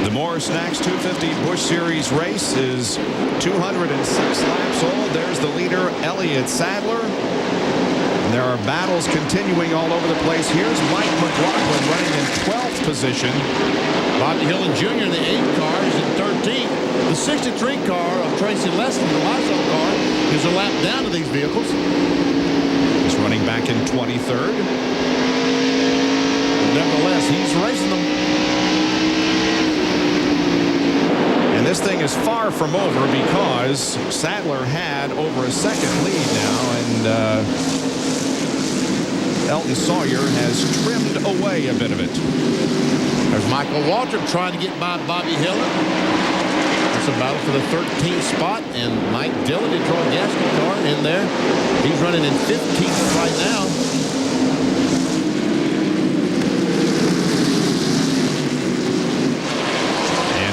The Moore Snacks 250 Busch Series race is 206 laps old. There's the leader, Elliott Sadler. And there are battles continuing all over the place. Here's Mike McLaughlin running in 12th position. Bobby Hillin Jr. in the 8th car is in 13th. The 63 car of Tracy Leslie, the Lizo car, is a lap down to these vehicles. He's running back in 23rd. Nevertheless, he's racing them. And this thing is far from over because Sadler had over a second lead now, and Elton Sawyer has trimmed away a bit of it. There's Michael Waltrip trying to get by Bobby Hillin. It's a battle for the 13th spot, and Mike Dillon, Detroit Gasket car, in there. He's running in 15th right now.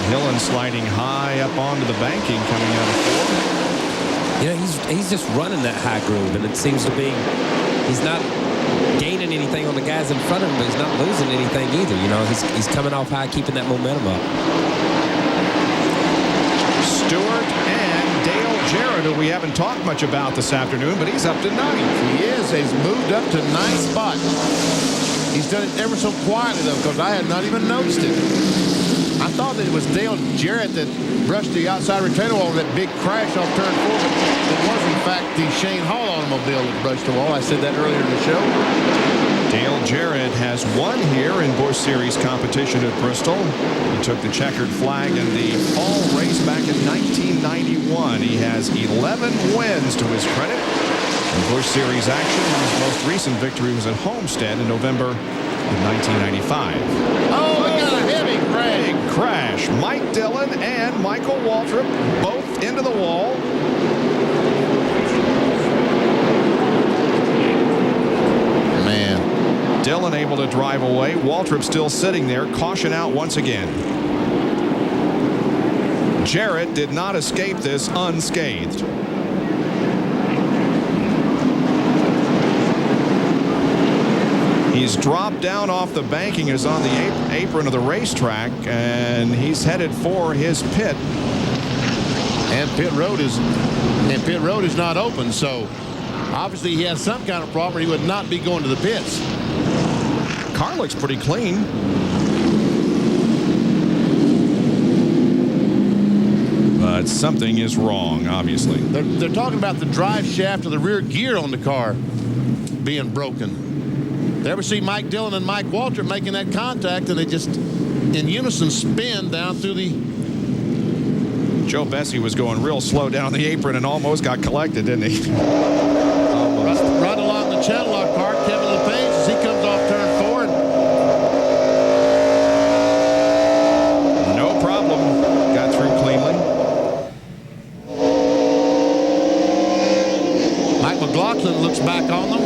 Hillin sliding high up onto the banking coming out of 4th. You know, he's just running that high groove, and it seems to be he's not gaining anything on the guys in front of him, but he's not losing anything either. You know, he's coming off high, keeping that momentum up. Stewart and Dale Jarrett, who we haven't talked much about this afternoon, but he's up to 9th. He is. He's moved up to 9th spot. He's done it ever so quietly, though, because I had not even noticed it. I thought that it was Dale Jarrett that brushed the outside retainer wall with that big crash off turn 4, but it was, in fact, the Shane Hall automobile that brushed the wall. I said that earlier in the show. Dale Jarrett has won here in Busch Series competition at Bristol. He took the checkered flag in the fall race back in 1991. He has 11 wins to his credit in Busch Series action. His most recent victory was at Homestead in November of 1995. Oh, we got a heavy crash. Big crash. Mike Dillon and Michael Waltrip both into the wall. Man. Dillon able to drive away. Waltrip still sitting there. Caution out once again. Jarrett did not escape this unscathed. He's dropped down off the banking, is on the apron of the racetrack, and he's headed for his pit. And pit road is not open, so obviously he has some kind of problem. He would not be going to the pits. Car looks pretty clean. But something is wrong, obviously. They're talking about the drive shaft of the rear gear on the car being broken. You ever see Mike Dillon and Mike Waltrip making that contact, and they just in unison spin down through the... Joe Bessie was going real slow down the apron and almost got collected, didn't he? Almost. Right along the channel lock car, Kevin LePage, as he comes off turn 4. No problem. Got through cleanly. Mike McLaughlin looks back on them.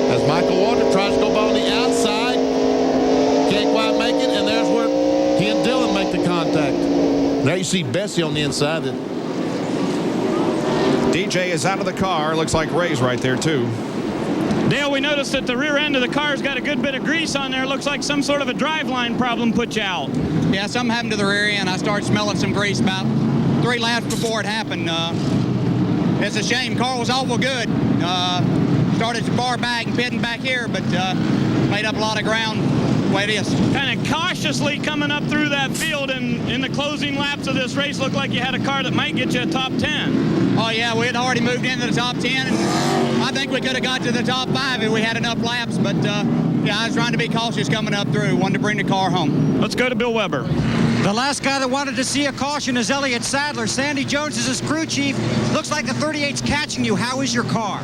As Michael Waltrip tries to go by on the outside. Can't quite make it, and there's where he and Dillon make the contact. There you see Bessie on the inside. DJ is out of the car. Looks like Ray's right there, too. Dale, we noticed that the rear end of the car's got a good bit of grease on there. Looks like some sort of a driveline problem put you out. Yeah, something happened to the rear end. I started smelling some grease about 3 laps before it happened. It's a shame. Car was awful good. Started far back and pitting back here, but made up a lot of ground the way it is. Kind of cautiously coming up through that field, and in the closing laps of this race, looked like you had a car that might get you a top 10. Oh, yeah, we had already moved into the top 10, and I think we could have got to the top 5 if we had enough laps, but yeah, I was trying to be cautious coming up through, wanted to bring the car home. Let's go to Bill Weber. The last guy that wanted to see a caution is Elliott Sadler. Sandy Jones is his crew chief. Looks like the 38's catching you. How is your car?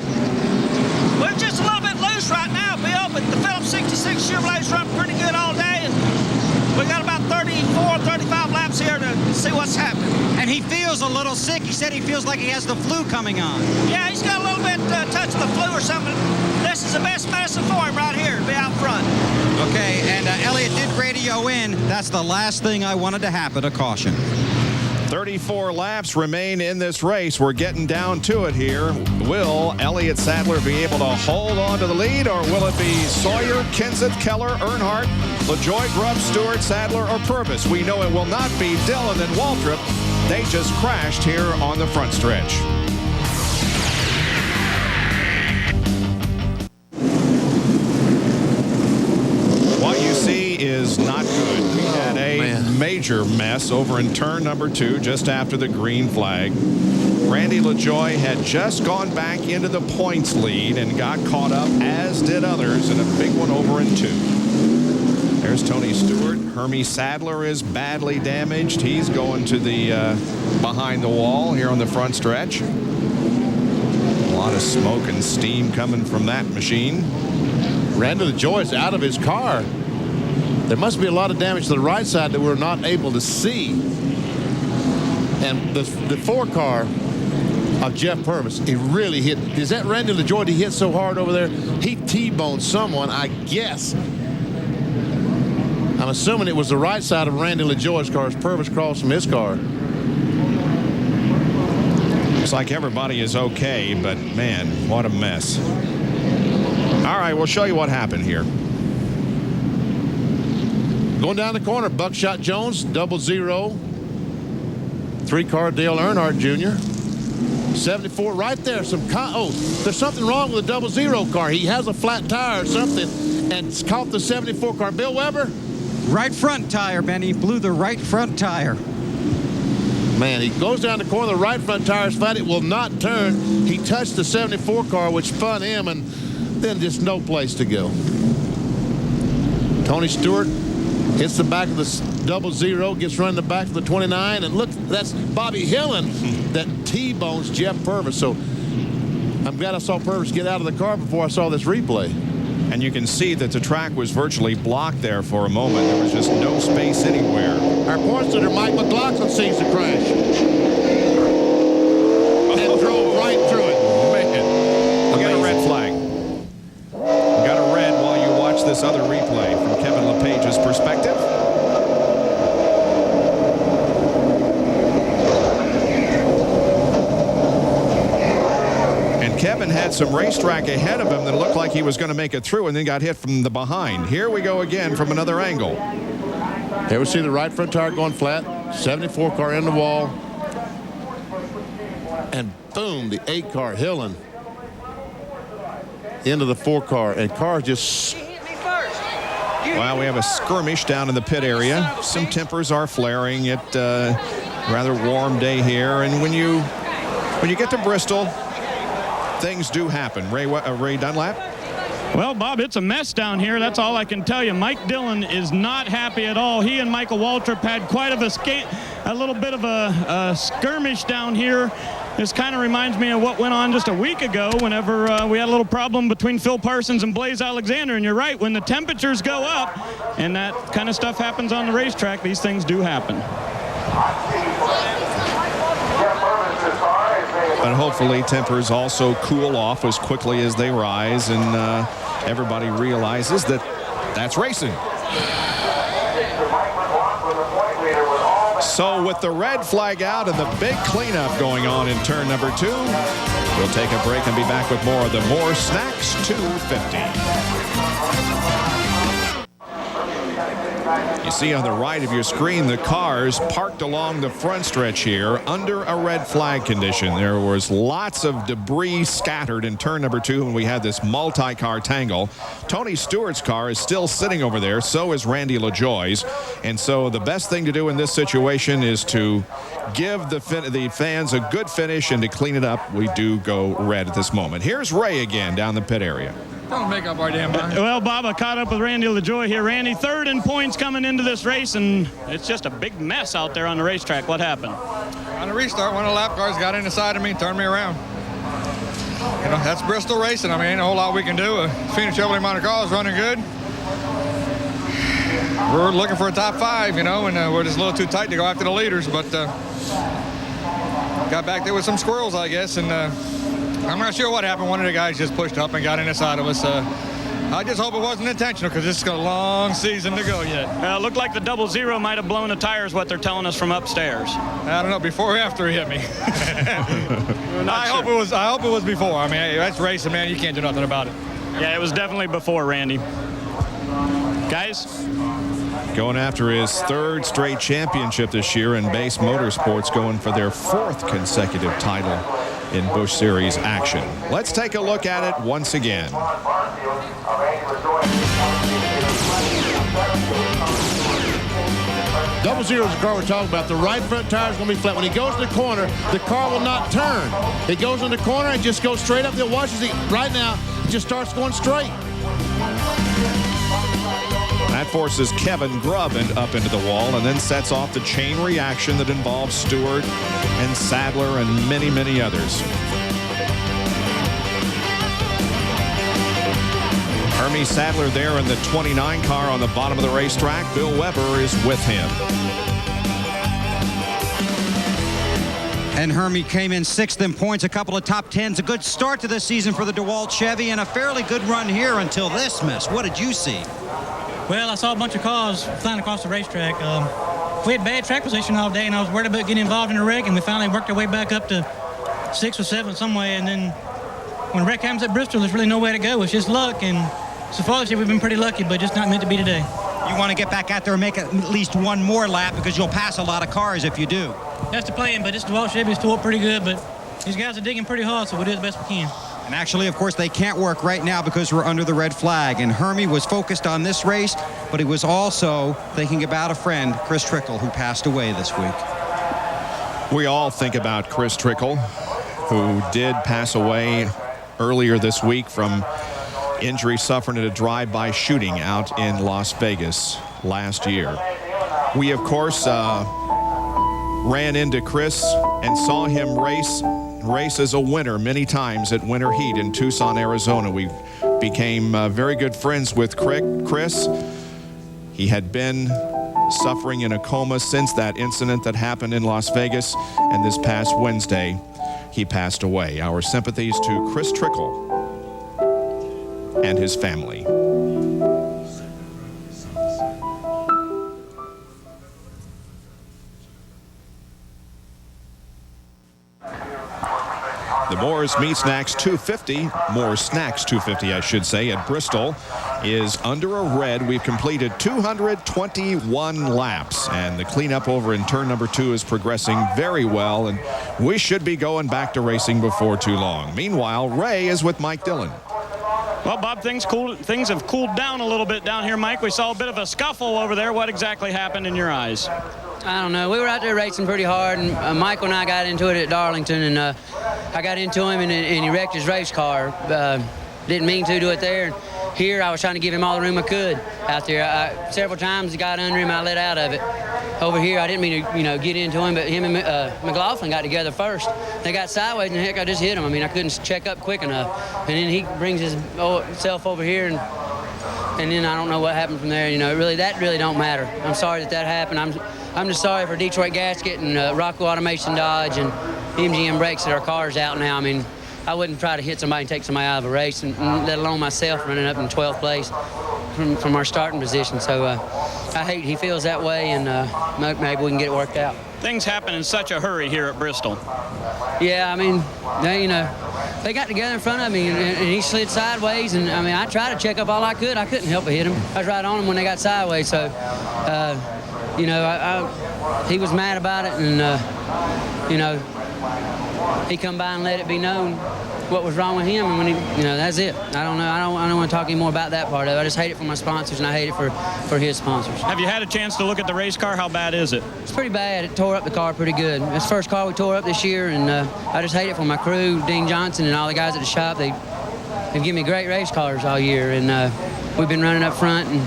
We're just a little bit loose right now, Bill, but the Phillips 66 Chevrolet's run pretty good all day, and we got about 34, 35 laps here to see what's happening. And he feels a little sick. He said he feels like he has the flu coming on. Yeah, he's got a little bit touch of the flu or something. This is the best medicine for him right here to be out front. Okay, and Elliott did radio in. That's the last thing I wanted to happen, a caution. 34 laps remain in this race. We're getting down to it here. Will Elliott Sadler be able to hold on to the lead, or will it be Sawyer, Kenseth, Keller, Earnhardt, LaJoie, Grubb, Stewart, Sadler, or Purvis? We know it will not be Dillon and Waltrip. They just crashed here on the front stretch. What you see is not good. We had a major mess over in turn number 2 just after the green flag. Randy LaJoie had just gone back into the points lead and got caught up, as did others, in a big one over in 2. There's Tony Stewart. Hermie Sadler is badly damaged. He's going to the behind the wall here on the front stretch. A lot of smoke and steam coming from that machine. Randy LaJoie is out of his car. There must be a lot of damage to the right side that we're not able to see. And the 4 car of Jeff Purvis, he really hit. Is that Randy LaJoie? He hit so hard over there? He T-boned someone, I guess. I'm assuming it was the right side of Randy LaJoie's car as Purvis crossed from his car. Looks like everybody is okay, but man, what a mess. All right, we'll show you what happened here. Going down the corner, Buckshot Jones, 00. 3-car Dale Earnhardt Jr. 74 right there. There's something wrong with the 00 car. He has a flat tire or something, and it's caught the 74 car. Bill Weber? Right front tire, Benny. Blew the right front tire. Man, he goes down the corner. The right front tire is flat. It will not turn. He touched the 74 car, which spun him, and then just no place to go. Tony Stewart hits the back of the 00, gets run in the back of the 29, and look, that's Bobby Hillen that T-bones Jeff Purvis. So I'm glad I saw Purvis get out of the car before I saw this replay. And you can see that the track was virtually blocked there for a moment. There was just no space anywhere. Our points leader, Mike McLaughlin, sees the crash. And drove right through it. Man, we got a red flag. We got a red while you watch this other replay from Kevin LePage's perspective. Kevin had some racetrack ahead of him that looked like he was going to make it through and then got hit from the behind. Here we go again from another angle. Here we see the right front tire going flat. 74 car in the wall. And boom, the 8 car Hillen into the 4 car. And car just... Well, we have a skirmish down in the pit area. Some tempers are flaring. It's a rather warm day here. And when you get to Bristol, things do happen. Ray Dunlap? Well, Bob, it's a mess down here. That's all I can tell you. Mike Dillon is not happy at all. He and Michael Waltrip had quite of a little bit of a skirmish down here. This kind of reminds me of what went on just a week ago whenever we had a little problem between Phil Parsons and Blaze Alexander. And you're right, when the temperatures go up and that kind of stuff happens on the racetrack, these things do happen. But hopefully tempers also cool off as quickly as they rise, and everybody realizes that that's racing. So with the red flag out and the big cleanup going on in turn number 2, we'll take a break and be back with more of the More Snacks 250. You see on the right of your screen the cars parked along the front stretch here under a red flag condition. There was lots of debris scattered in turn number 2 when we had this multi-car tangle. Tony Stewart's car is still sitting over there. So is Randy LaJoie's. And so the best thing to do in this situation is to give the fans a good finish and to clean it up. We do go red at this moment. Here's Ray again down the pit area. Don't make up our damn mind. Well, Bob, I caught up with Randy LaJoie here. Randy, third in points coming into this race, and it's just a big mess out there on the racetrack. What happened? On the restart, one of the lap cars got in the side of me and turned me around. You know, that's Bristol racing. I mean, ain't a whole lot we can do. Phoenix Chevrolet Monte Carlo is running good. We're looking for a top 5, you know, and we're just a little too tight to go after the leaders, but got back there with some squirrels, I guess, and I'm not sure what happened. One of the guys just pushed up and got in the side of us. I just hope it wasn't intentional because this is a long season to go yet. It looked like the 00 might have blown the tires, what they're telling us from upstairs. I don't know, before or after he hit me. I hope it was before. I mean, hey, that's racing, man. You can't do nothing about it. Yeah, it was definitely before, Randy. Guys? Going after his 3rd straight championship this year in base motorsports, going for their 4th consecutive title in Busch Series action. Let's take a look at it once again. 00 is the car we're talking about. The right front tire is going to be flat. When he goes to the corner, the car will not turn. It goes in the corner and just goes straight up. It watches it right now. It just starts going straight. That forces Kevin Grubb up into the wall and then sets off the chain reaction that involves Stewart and Sadler and many, many others. Hermie Sadler there in the 29 car on the bottom of the racetrack. Bill Weber is with him. And Hermie came in 6th in points, a couple of top 10s. A good start to the season for the DeWalt Chevy and a fairly good run here until this mess. What did you see? Well, I saw a bunch of cars flying across the racetrack. We had bad track position all day, and I was worried about getting involved in a wreck, and we finally worked our way back up to 6th or 7th some way. And then when a wreck happens at Bristol, there's really no way to go. It's just luck, and so far this year we've been pretty lucky, but just not meant to be today. You want to get back out there and make at least one more lap because you'll pass a lot of cars if you do. That's the plan, but this DeWalt Chevy's tore up pretty good, but these guys are digging pretty hard, so we'll do the best we can. And actually, of course, they can't work right now because we're under the red flag. And Hermie was focused on this race, but he was also thinking about a friend, Chris Trickle, who passed away this week. We all think about Chris Trickle, who did pass away earlier this week from injury suffered in a drive-by shooting out in Las Vegas last year. We, of course, ran into Chris and saw him race as a winner many times at Winter Heat in Tucson, Arizona. We became very good friends with Chris. He had been suffering in a coma since that incident that happened in Las Vegas, and this past Wednesday he passed away. Our sympathies to Chris Trickle and his family. The Moore's Meat Snacks 250, Moore's Snacks 250, I should say, at Bristol is under a red. We've completed 221 laps, and the cleanup over in turn number 2 is progressing very well, and we should be going back to racing before too long. Meanwhile, Ray is with Mike Dillon. Well, Bob, things have cooled down a little bit down here, Mike. We saw a bit of a scuffle over there. What exactly happened in your eyes? I don't know. We were out there racing pretty hard, and Michael and I got into it at Darlington, and I got into him, and he wrecked his race car. Didn't mean to do it there. And here, I was trying to give him all the room I could out there. Several times, he got under him, I let out of it. Over here, I didn't mean to, get into him, but him and McLaughlin got together first. They got sideways, and heck, I just hit him. I mean, I couldn't check up quick enough. And then he brings his self over here, and then I don't know what happened from there. That really don't matter. I'm sorry that happened. I'm just sorry for Detroit Gasket and Rockwell Automation Dodge and MGM Brakes that our car's out now. I mean, I wouldn't try to hit somebody and take somebody out of a race, and let alone myself running up in 12th place from our starting position. So I hate he feels that way, and maybe we can get it worked out. Things happen in such a hurry here at Bristol. Yeah, I mean, they got together in front of me, and he slid sideways. And, I mean, I tried to check up all I could. I couldn't help but hit him. I was right on him when they got sideways. So, you know, he was mad about it. And, you know, he come by and let it be known what was wrong with him, and when he, you know, that's it. I don't know. I don't want to talk anymore about that part of it. I just hate it for my sponsors, and I hate it for his sponsors. Have you had a chance to look at the race car? How bad is it? It's pretty bad. It tore up the car pretty good. It's the first car we tore up this year, and I just hate it for my crew, Dean Johnson and all the guys at the shop. They've given me great race cars all year, and we've been running up front, and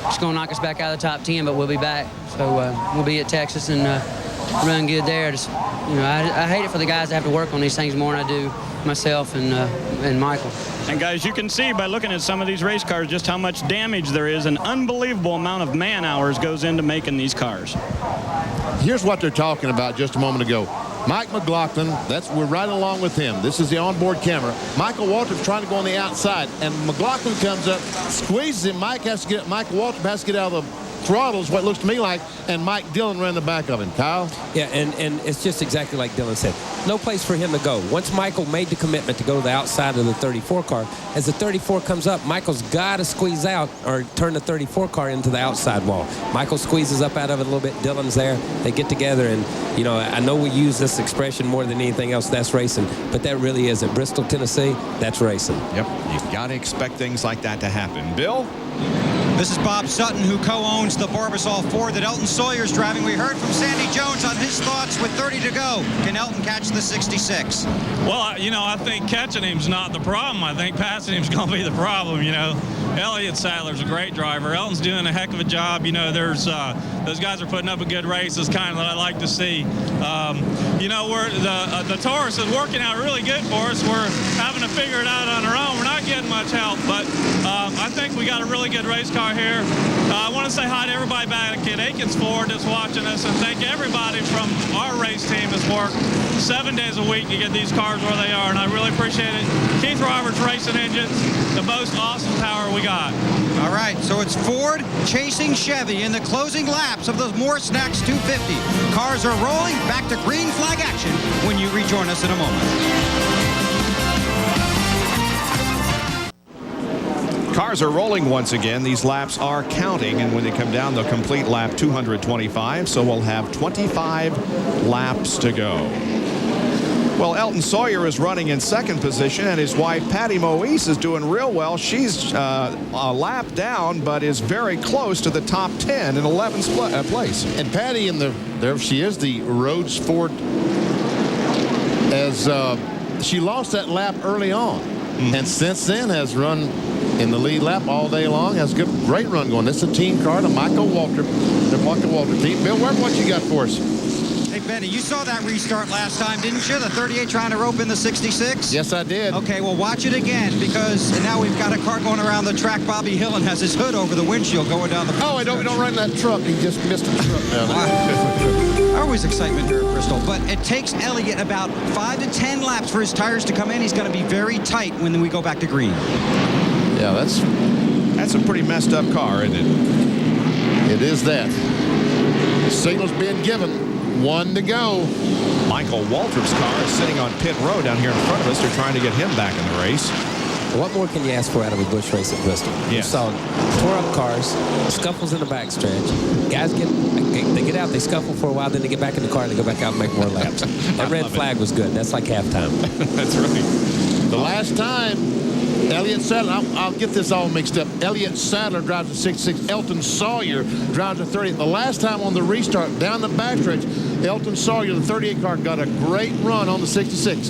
it's going to knock us back out of the top 10, but we'll be back. So we'll be at Texas and run good there. Just, you know, I hate it for the guys that have to work on these things more than I do myself and Michael. And guys, you can see by looking at some of these race cars just how much damage there is. An unbelievable amount of man hours goes into making these cars. Here's what they're talking about just a moment ago. Mike McLaughlin, we're right along with him. This is the onboard camera. Michael Waltrip's trying to go on the outside, and McLaughlin comes up, squeezes him. Michael Waltrip has to get out of the throttle, is what it looks to me like, and Mike Dillon ran the back of him. Kyle? Yeah, and it's just exactly like Dillon said. No place for him to go. Once Michael made the commitment to go to the outside of the 34 car, as the 34 comes up, Michael's got to squeeze out or turn the 34 car into the outside wall. Michael squeezes up out of it a little bit. Dillon's there. They get together, and, you know, I know we use this expression more than anything else, that's racing, but that really is. At Bristol, Tennessee, that's racing. Yep, you've got to expect things like that to happen. Bill? This is Bob Sutton, who co-owns the Barbasol Ford that Elton Sawyer's driving. We heard from Sandy Jones on his thoughts with 30 to go. Can Elton catch the 66? Well, you know, I think catching him's not the problem. I think passing him's going to be the problem, you know. Elliott Sadler's a great driver. Elton's doing a heck of a job. You know, those guys are putting up a good race. It's kind of what I like to see. You know, the Taurus is working out really good for us. We're having to figure it out on our own. We're not getting much help, but I think we got a really good race car here. I want to say hi to everybody back at Aikens Ford that's watching us, and thank everybody from our race team that's worked 7 days a week to get these cars where they are, and I really appreciate it. Keith Roberts Racing Engines, the most awesome power we got. All right, so it's Ford chasing Chevy in the closing laps of the More Snacks 250. Cars are rolling back to green flag action when you rejoin us in a moment. Cars are rolling once again. These laps are counting, and when they come down, they'll complete lap 225, so we'll have 25 laps to go. Well, Elton Sawyer is running in second position, and his wife, Patty Moise, is doing real well. She's a lap down, but is very close to the top 10 in 11th place. And Patty, there she is, the Rhodes Ford, as she lost that lap early on, and since then has run in the lead lap all day long. Has a great run going. This is a team car, the Michael Waltrip, the Michael Waltrip team. Bill, what you got for us? Hey, Benny, you saw that restart last time, didn't you? The 38 trying to rope in the 66? Yes, I did. Okay, well, watch it again, because now we've got a car going around the track. Bobby Hillen has his hood over the windshield going down the... Oh, we don't run that truck. He just missed the truck now. Always excitement here at Bristol, but it takes Elliott about 5 to 10 laps for his tires to come in. He's going to be very tight when we go back to green. Yeah, that's a pretty messed up car, isn't it? It is that. Signal's being given. 1 to go. Michael Waltrip's car is sitting on pit road down here in front of us. They're trying to get him back in the race. What more can you ask for out of a Busch race at Bristol? Yes. You saw tore up cars, scuffles in the backstretch. Guys they get out, they scuffle for a while, then they get back in the car and they go back out and make more laps. That red flag was good. That's like halftime. That's right. The last time, Elliott Sadler, I'll get this all mixed up. Elliott Sadler drives a 66. Elton Sawyer drives a 30. The last time on the restart, down the backstretch, Elton Sawyer, the 38 car, got a great run on the 66.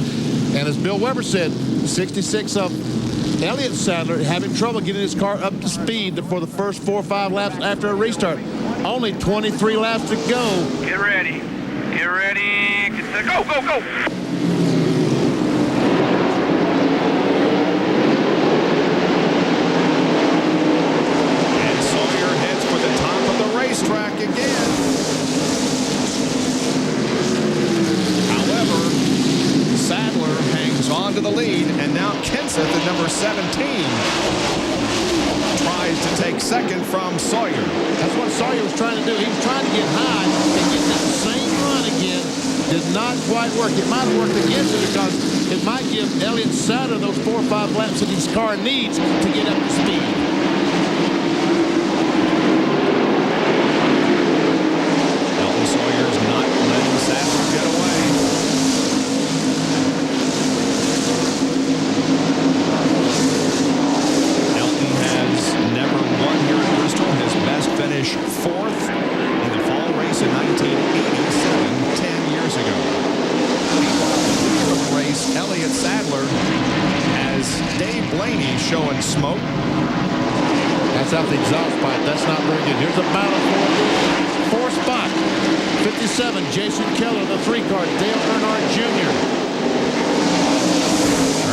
And as Bill Weber said, 66 of Elliott Sadler having trouble getting his car up to speed for the first 4 or 5 laps after a restart. Only 23 laps to go. Get ready. Get ready. Get set. Go, go, go. And Sawyer heads for the top of the racetrack again. However, Sadler hangs on to the lead, and now Kenseth at number 17 tries to take second from Sawyer. That's what Sawyer was trying to do. He was trying to get high and get that same run again did not quite work. It might have worked against it because it might give Elliott Sadler those 4 or 5 laps that his car needs to get up to speed. Elton Sawyer's not letting Sadler get away. Elton has never won here at Bristol. His best finish 4th in the fall race in 1987, 10 years ago. Meanwhile, the leader of the race, Elliott Sadler, has Dave Blaney showing smoke. That's out the exhaust pipe. That's not very good. Here's a battle for 4th spot. 57, Jason Keller, the 3 car, Dale Earnhardt Jr.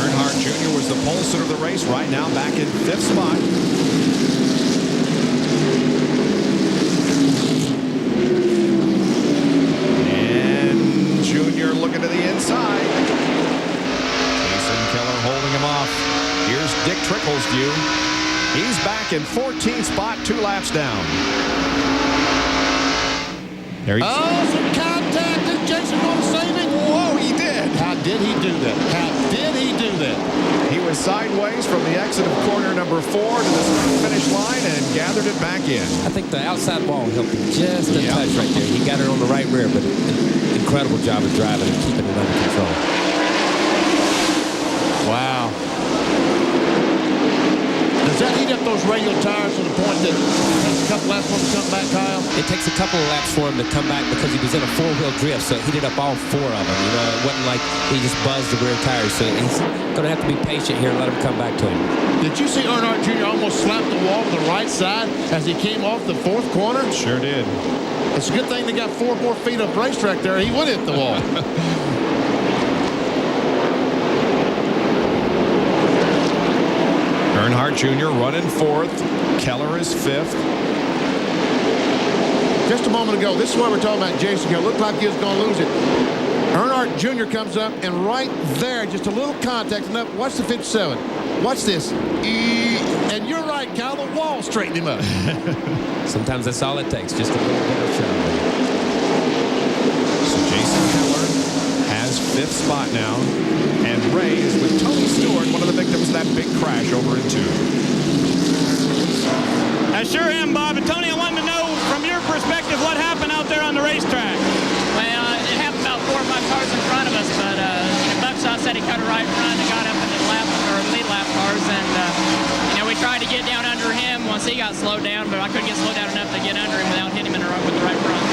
Earnhardt Jr. was the pole sitter of the race, right now back in 5th spot. And Jr. looking to the inside. Jason Keller holding him off. Here's Dick Trickle's view. He's back in 14th spot, 2 laps down. There he is. Oh, some contact. Is Jason going to save it? Whoa, he did. How did he do that? How did he do that? He was sideways from the exit of corner number 4 to the finish line and gathered it back in. I think the outside wall helped him just a touch right there. He got it on the right rear, but an incredible job of driving and keeping it under control. Wow. Does that heat up those radial tires to the point that it takes a couple laps for him to come back, Kyle? It takes a couple of laps for him to come back because he was in a 4-wheel drift, so it heated up all 4 of them. You know, it wasn't like he just buzzed the rear tires, so he's going to have to be patient here and let him come back to him. Did you see Earnhardt Jr. almost slap the wall on the right side as he came off the 4th corner? Sure did. It's a good thing they got 4 more feet of racetrack there. He would hit the wall. Earnhardt Jr. running 4th. Keller is 5th. Just a moment ago, this is what we're talking about, Jason. It looked like he was going to lose it. Earnhardt Jr. comes up, and right there, just a little contact. And up. Watch the 57. Watch this. And you're right, Kyle. The wall straightened him up. Sometimes that's all it takes, just a little bit of shove. So Jason Keller has 5th spot now. And Ray is with Tony Stewart, one of the victims of that big crash over in 2. I sure am, Bob. And Tony, I wanted to know from your perspective what happened out there on the racetrack. Well, it happened about 4 or 5 cars in front of us, but Buckshot said he cut a right front and got up in the lead lap cars, and we tried to get down under him once he got slowed down, but I couldn't get slowed down enough to get under him without hitting him with the right front.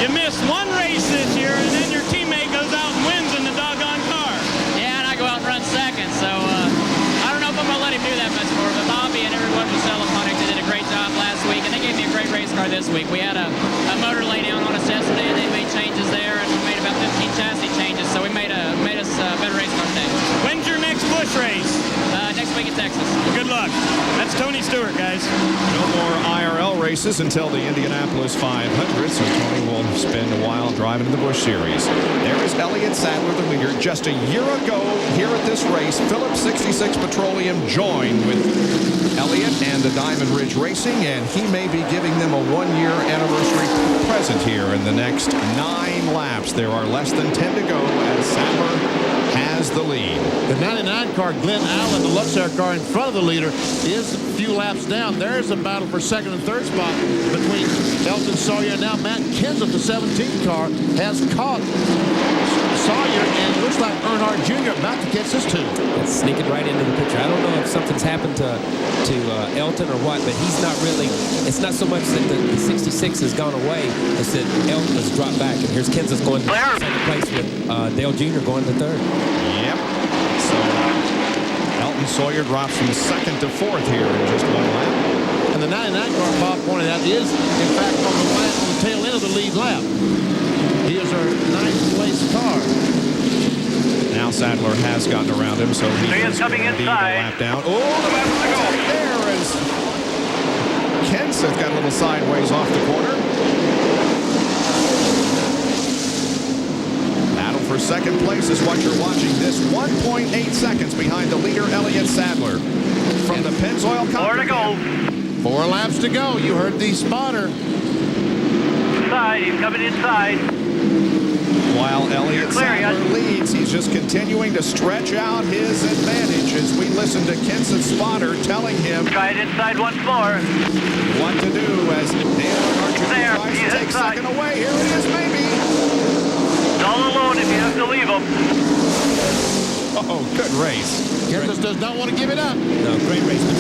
You missed 1 race this year, and then your teammate goes out and wins in the doggone car. Yeah, and I go out and run second, so I don't know if I'm going to let him do that much more, but Bobby and everyone who's Telephonic did a great job last week, and they gave me a great race car this week. We had a motor lay down on us yesterday, and they made changes there, and we made about 15 chassis changes, so we made us a better race car today. When's your next Busch race? Next week in Texas. Good luck. That's Tony Stewart, guys. No more IRL races until the Indianapolis 500, so Tony will spend a while driving in the Busch Series. There is Elliott Sadler, the leader. Just a year ago here at this race, Phillips 66 Petroleum joined with Elliott and the Diamond Ridge Racing, and he may be giving them a 1-year anniversary present here in the next 9 laps. There are less than 10 to go as Sadler has the lead. The 99 car, Glenn Allen, the Luxair car in front of the leader, is a few laps down. There's a battle for 2nd and 3rd spot between Elton Sawyer and now Matt Kenseth. The 17 car has caught Sawyer, and it looks like Earnhardt Jr. about to catch this too. It's sneaking right into the picture. I don't know if something's happened to Elton or what, but he's not really. It's not so much that the 66 has gone away. It's that Elton has dropped back, and here's Kenseth going to second place with Dale Jr. going to 3rd. Yep. So Elton Sawyer drops from 2nd to 4th here in just 1 lap. And the 99 car, Bob pointed out, is in fact on the tail end of the lead lap. He is our 9th place car. Now Sadler has gotten around him, so he is coming going to be a inside. lap down. Oh, the lap to go. There is Kenseth got a little sideways off the corner. Battle for 2nd place is what you're watching. This 1.8 seconds behind the leader, Elliott Sadler. From the Pennzoil Company. 4 to go. 4 laps to go. You heard the spotter. Inside, he's coming inside. While Elliott Sadler leads, he's just continuing to stretch out his advantage as we listen to Kenseth's spotter telling him Try it inside once more. what to do as Dale Earnhardt Jr. tries to take second away. Here it is, maybe. All alone if you have to leave him. Oh, good race. Kenseth does not want to give it up. No, great race. The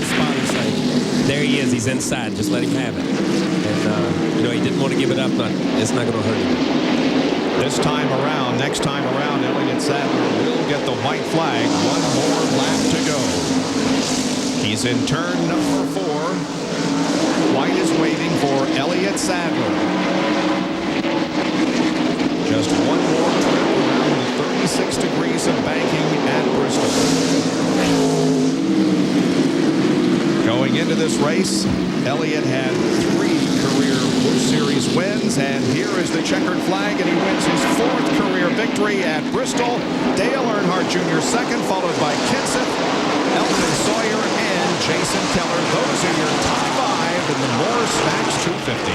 spotter say, there he is. He's inside. Just let him have it. And, he didn't want to give it up, but it's not going to hurt him. This time around, next time around, Elliott Sadler will get the white flag. One more lap to go. He's in turn number 4. White is waiting for Elliott Sadler. Just one more trip around the 36 degrees of banking at Bristol. Going into this race, Elliott had 3 career Busch Series wins, and here is the checkered flag, and he wins his 4th career victory at Bristol. Dale Earnhardt Jr. second, followed by Kenseth, Elton Sawyer, and Jason Keller. Those are your top 5 in the Morris Max 250.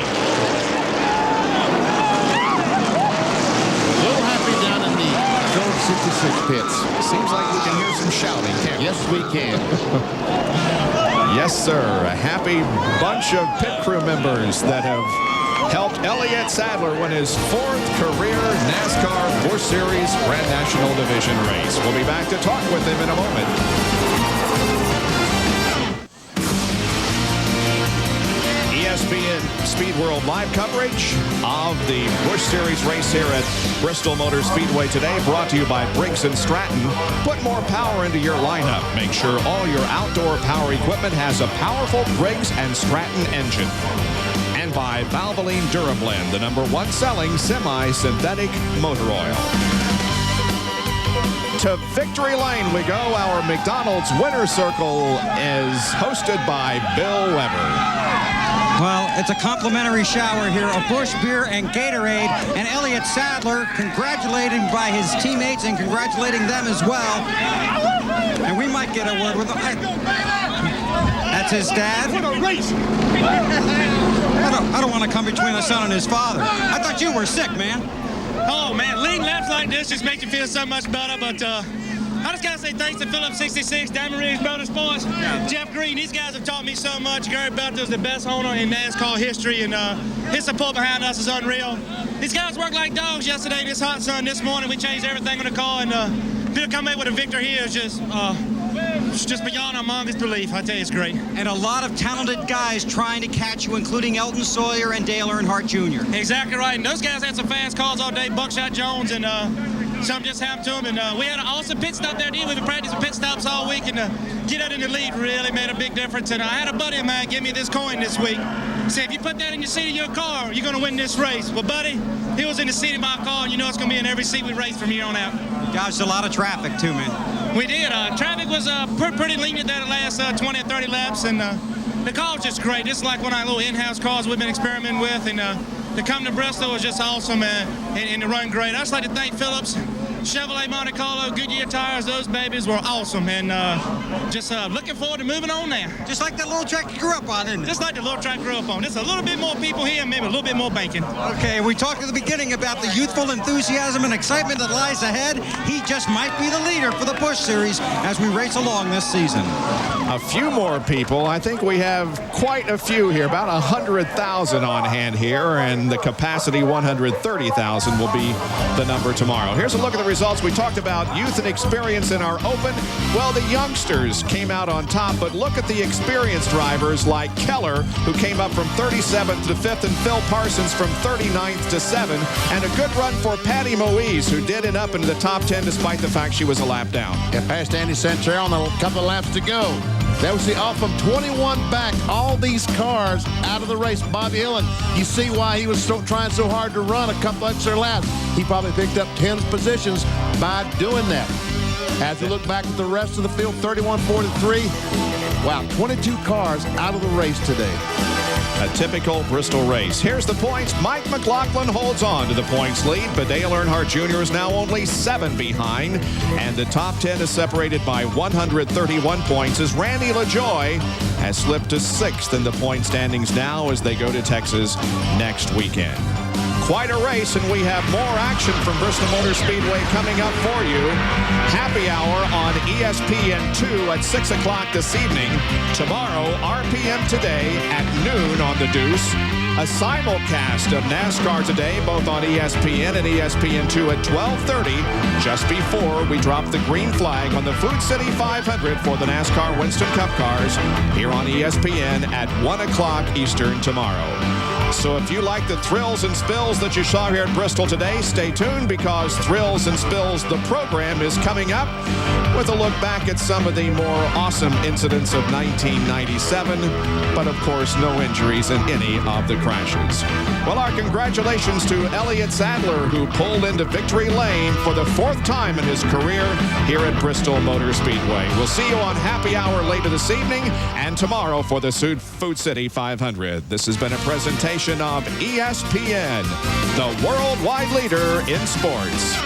A little happy down in the Zone 66 pits. Seems like we can hear some shouting, can't we? Yes, we can. Yes, sir. A happy bunch of pit crew members that have helped Elliott Sadler win his 4th career NASCAR Busch Series Grand National Division race. We'll be back to talk with him in a moment. ESPN Speed World live coverage of the Busch Series race here at Bristol Motor Speedway today, brought to you by Briggs & Stratton. Put more power into your lineup. Make sure all your outdoor power equipment has a powerful Briggs & Stratton engine. And by Valvoline DuraBlend, the #1 selling semi-synthetic motor oil. To victory lane we go. Our McDonald's Winner Circle is hosted by Bill Weber. Well, it's a complimentary shower here of Busch beer and Gatorade, and Elliott Sadler congratulating by his teammates and congratulating them as well. And we might get a word with him. That's his dad. What a race! I don't want to come between the son and his father. I thought you were sick, man. Oh, man, leading laps like this just makes you feel so much better, but I just got to say thanks to Phillips 66, Diamond Riggs Motorsports, Jeff Green. These guys have taught me so much. Gary Belter is the best owner in NASCAR history, and his support behind us is unreal. These guys worked like dogs yesterday in this hot sun. This morning we changed everything on the car, and Bill come in with a victory here is just beyond our longest belief. I tell you, it's great. And a lot of talented guys trying to catch you, including Elton Sawyer and Dale Earnhardt Jr. Exactly right. And those guys had some fast cars all day. Buckshot Jones and something just happened to him. And we had an awesome pit stop there. We've been practicing pit stops all week, and get out in the lead really made a big difference. And I had a buddy of mine give me this coin this week. He said, if you put that in the seat of your car, you're going to win this race. Well, buddy, he was in the seat of my car, and you know it's going to be in every seat we race from here on out. Dodged a lot of traffic, too, man. We did. Traffic was pretty lenient there the last 20 or 30 laps, and the car was just great. This is like one of our little in-house cars we've been experimenting with, and to come to Bristol was just awesome and to run great. I'd just like to thank Phillips, Chevrolet Monte Carlo, Goodyear tires. Those babies were awesome, and just looking forward to moving on now. Just like that little track you grew up on, isn't it? Just like the little track I grew up on. Just a little bit more people here, maybe a little bit more banking. Okay, we talked at the beginning about the youthful enthusiasm and excitement that lies ahead. He just might be the leader for the Busch Series as we race along this season. A few more people. I think we have quite a few here, about 100,000 on hand here, and the capacity 130,000 will be the number tomorrow. Here's a look at the results. We talked about youth and experience in our open. Well, the youngsters came out on top, but look at the experienced drivers like Keller, who came up from 37th to 5th, and Phil Parsons from 39th to 7th, and a good run for Patty Moise, who did end up into the top 10 despite the fact she was a lap down. And past Andy Santerre on a couple of laps to go. That was the off from 21 back. All these cars out of the race. Bobby Hillin, you see why he was trying so hard to run a couple extra laps. He probably picked up 10 positions by doing that. As we look back at the rest of the field, 31-43. Wow, 22 cars out of the race today. A typical Bristol race. Here's the points. Mike McLaughlin holds on to the points lead, but Dale Earnhardt Jr. is now only 7 behind, and the top 10 is separated by 131 points as Randy LaJoie has slipped to 6th in the point standings now as they go to Texas next weekend. Quite a race, and we have more action from Bristol Motor Speedway coming up for you. Happy Hour on ESPN2 at 6 o'clock this evening. Tomorrow, RPM Today at noon on The Deuce. A simulcast of NASCAR Today, both on ESPN and ESPN2 at 12:30, just before we drop the green flag on the Food City 500 for the NASCAR Winston Cup cars here on ESPN at 1 o'clock Eastern tomorrow. So if you like the thrills and spills that you saw here at Bristol today, stay tuned, because Thrills and Spills, the program, is coming up with a look back at some of the more awesome incidents of 1997, but of course no injuries in any of the crashes. Well, our congratulations to Elliott Sadler, who pulled into victory lane for the 4th time in his career here at Bristol Motor Speedway. We'll see you on Happy Hour later this evening and tomorrow for the Food City 500. This has been a presentation of ESPN, the worldwide leader in sports.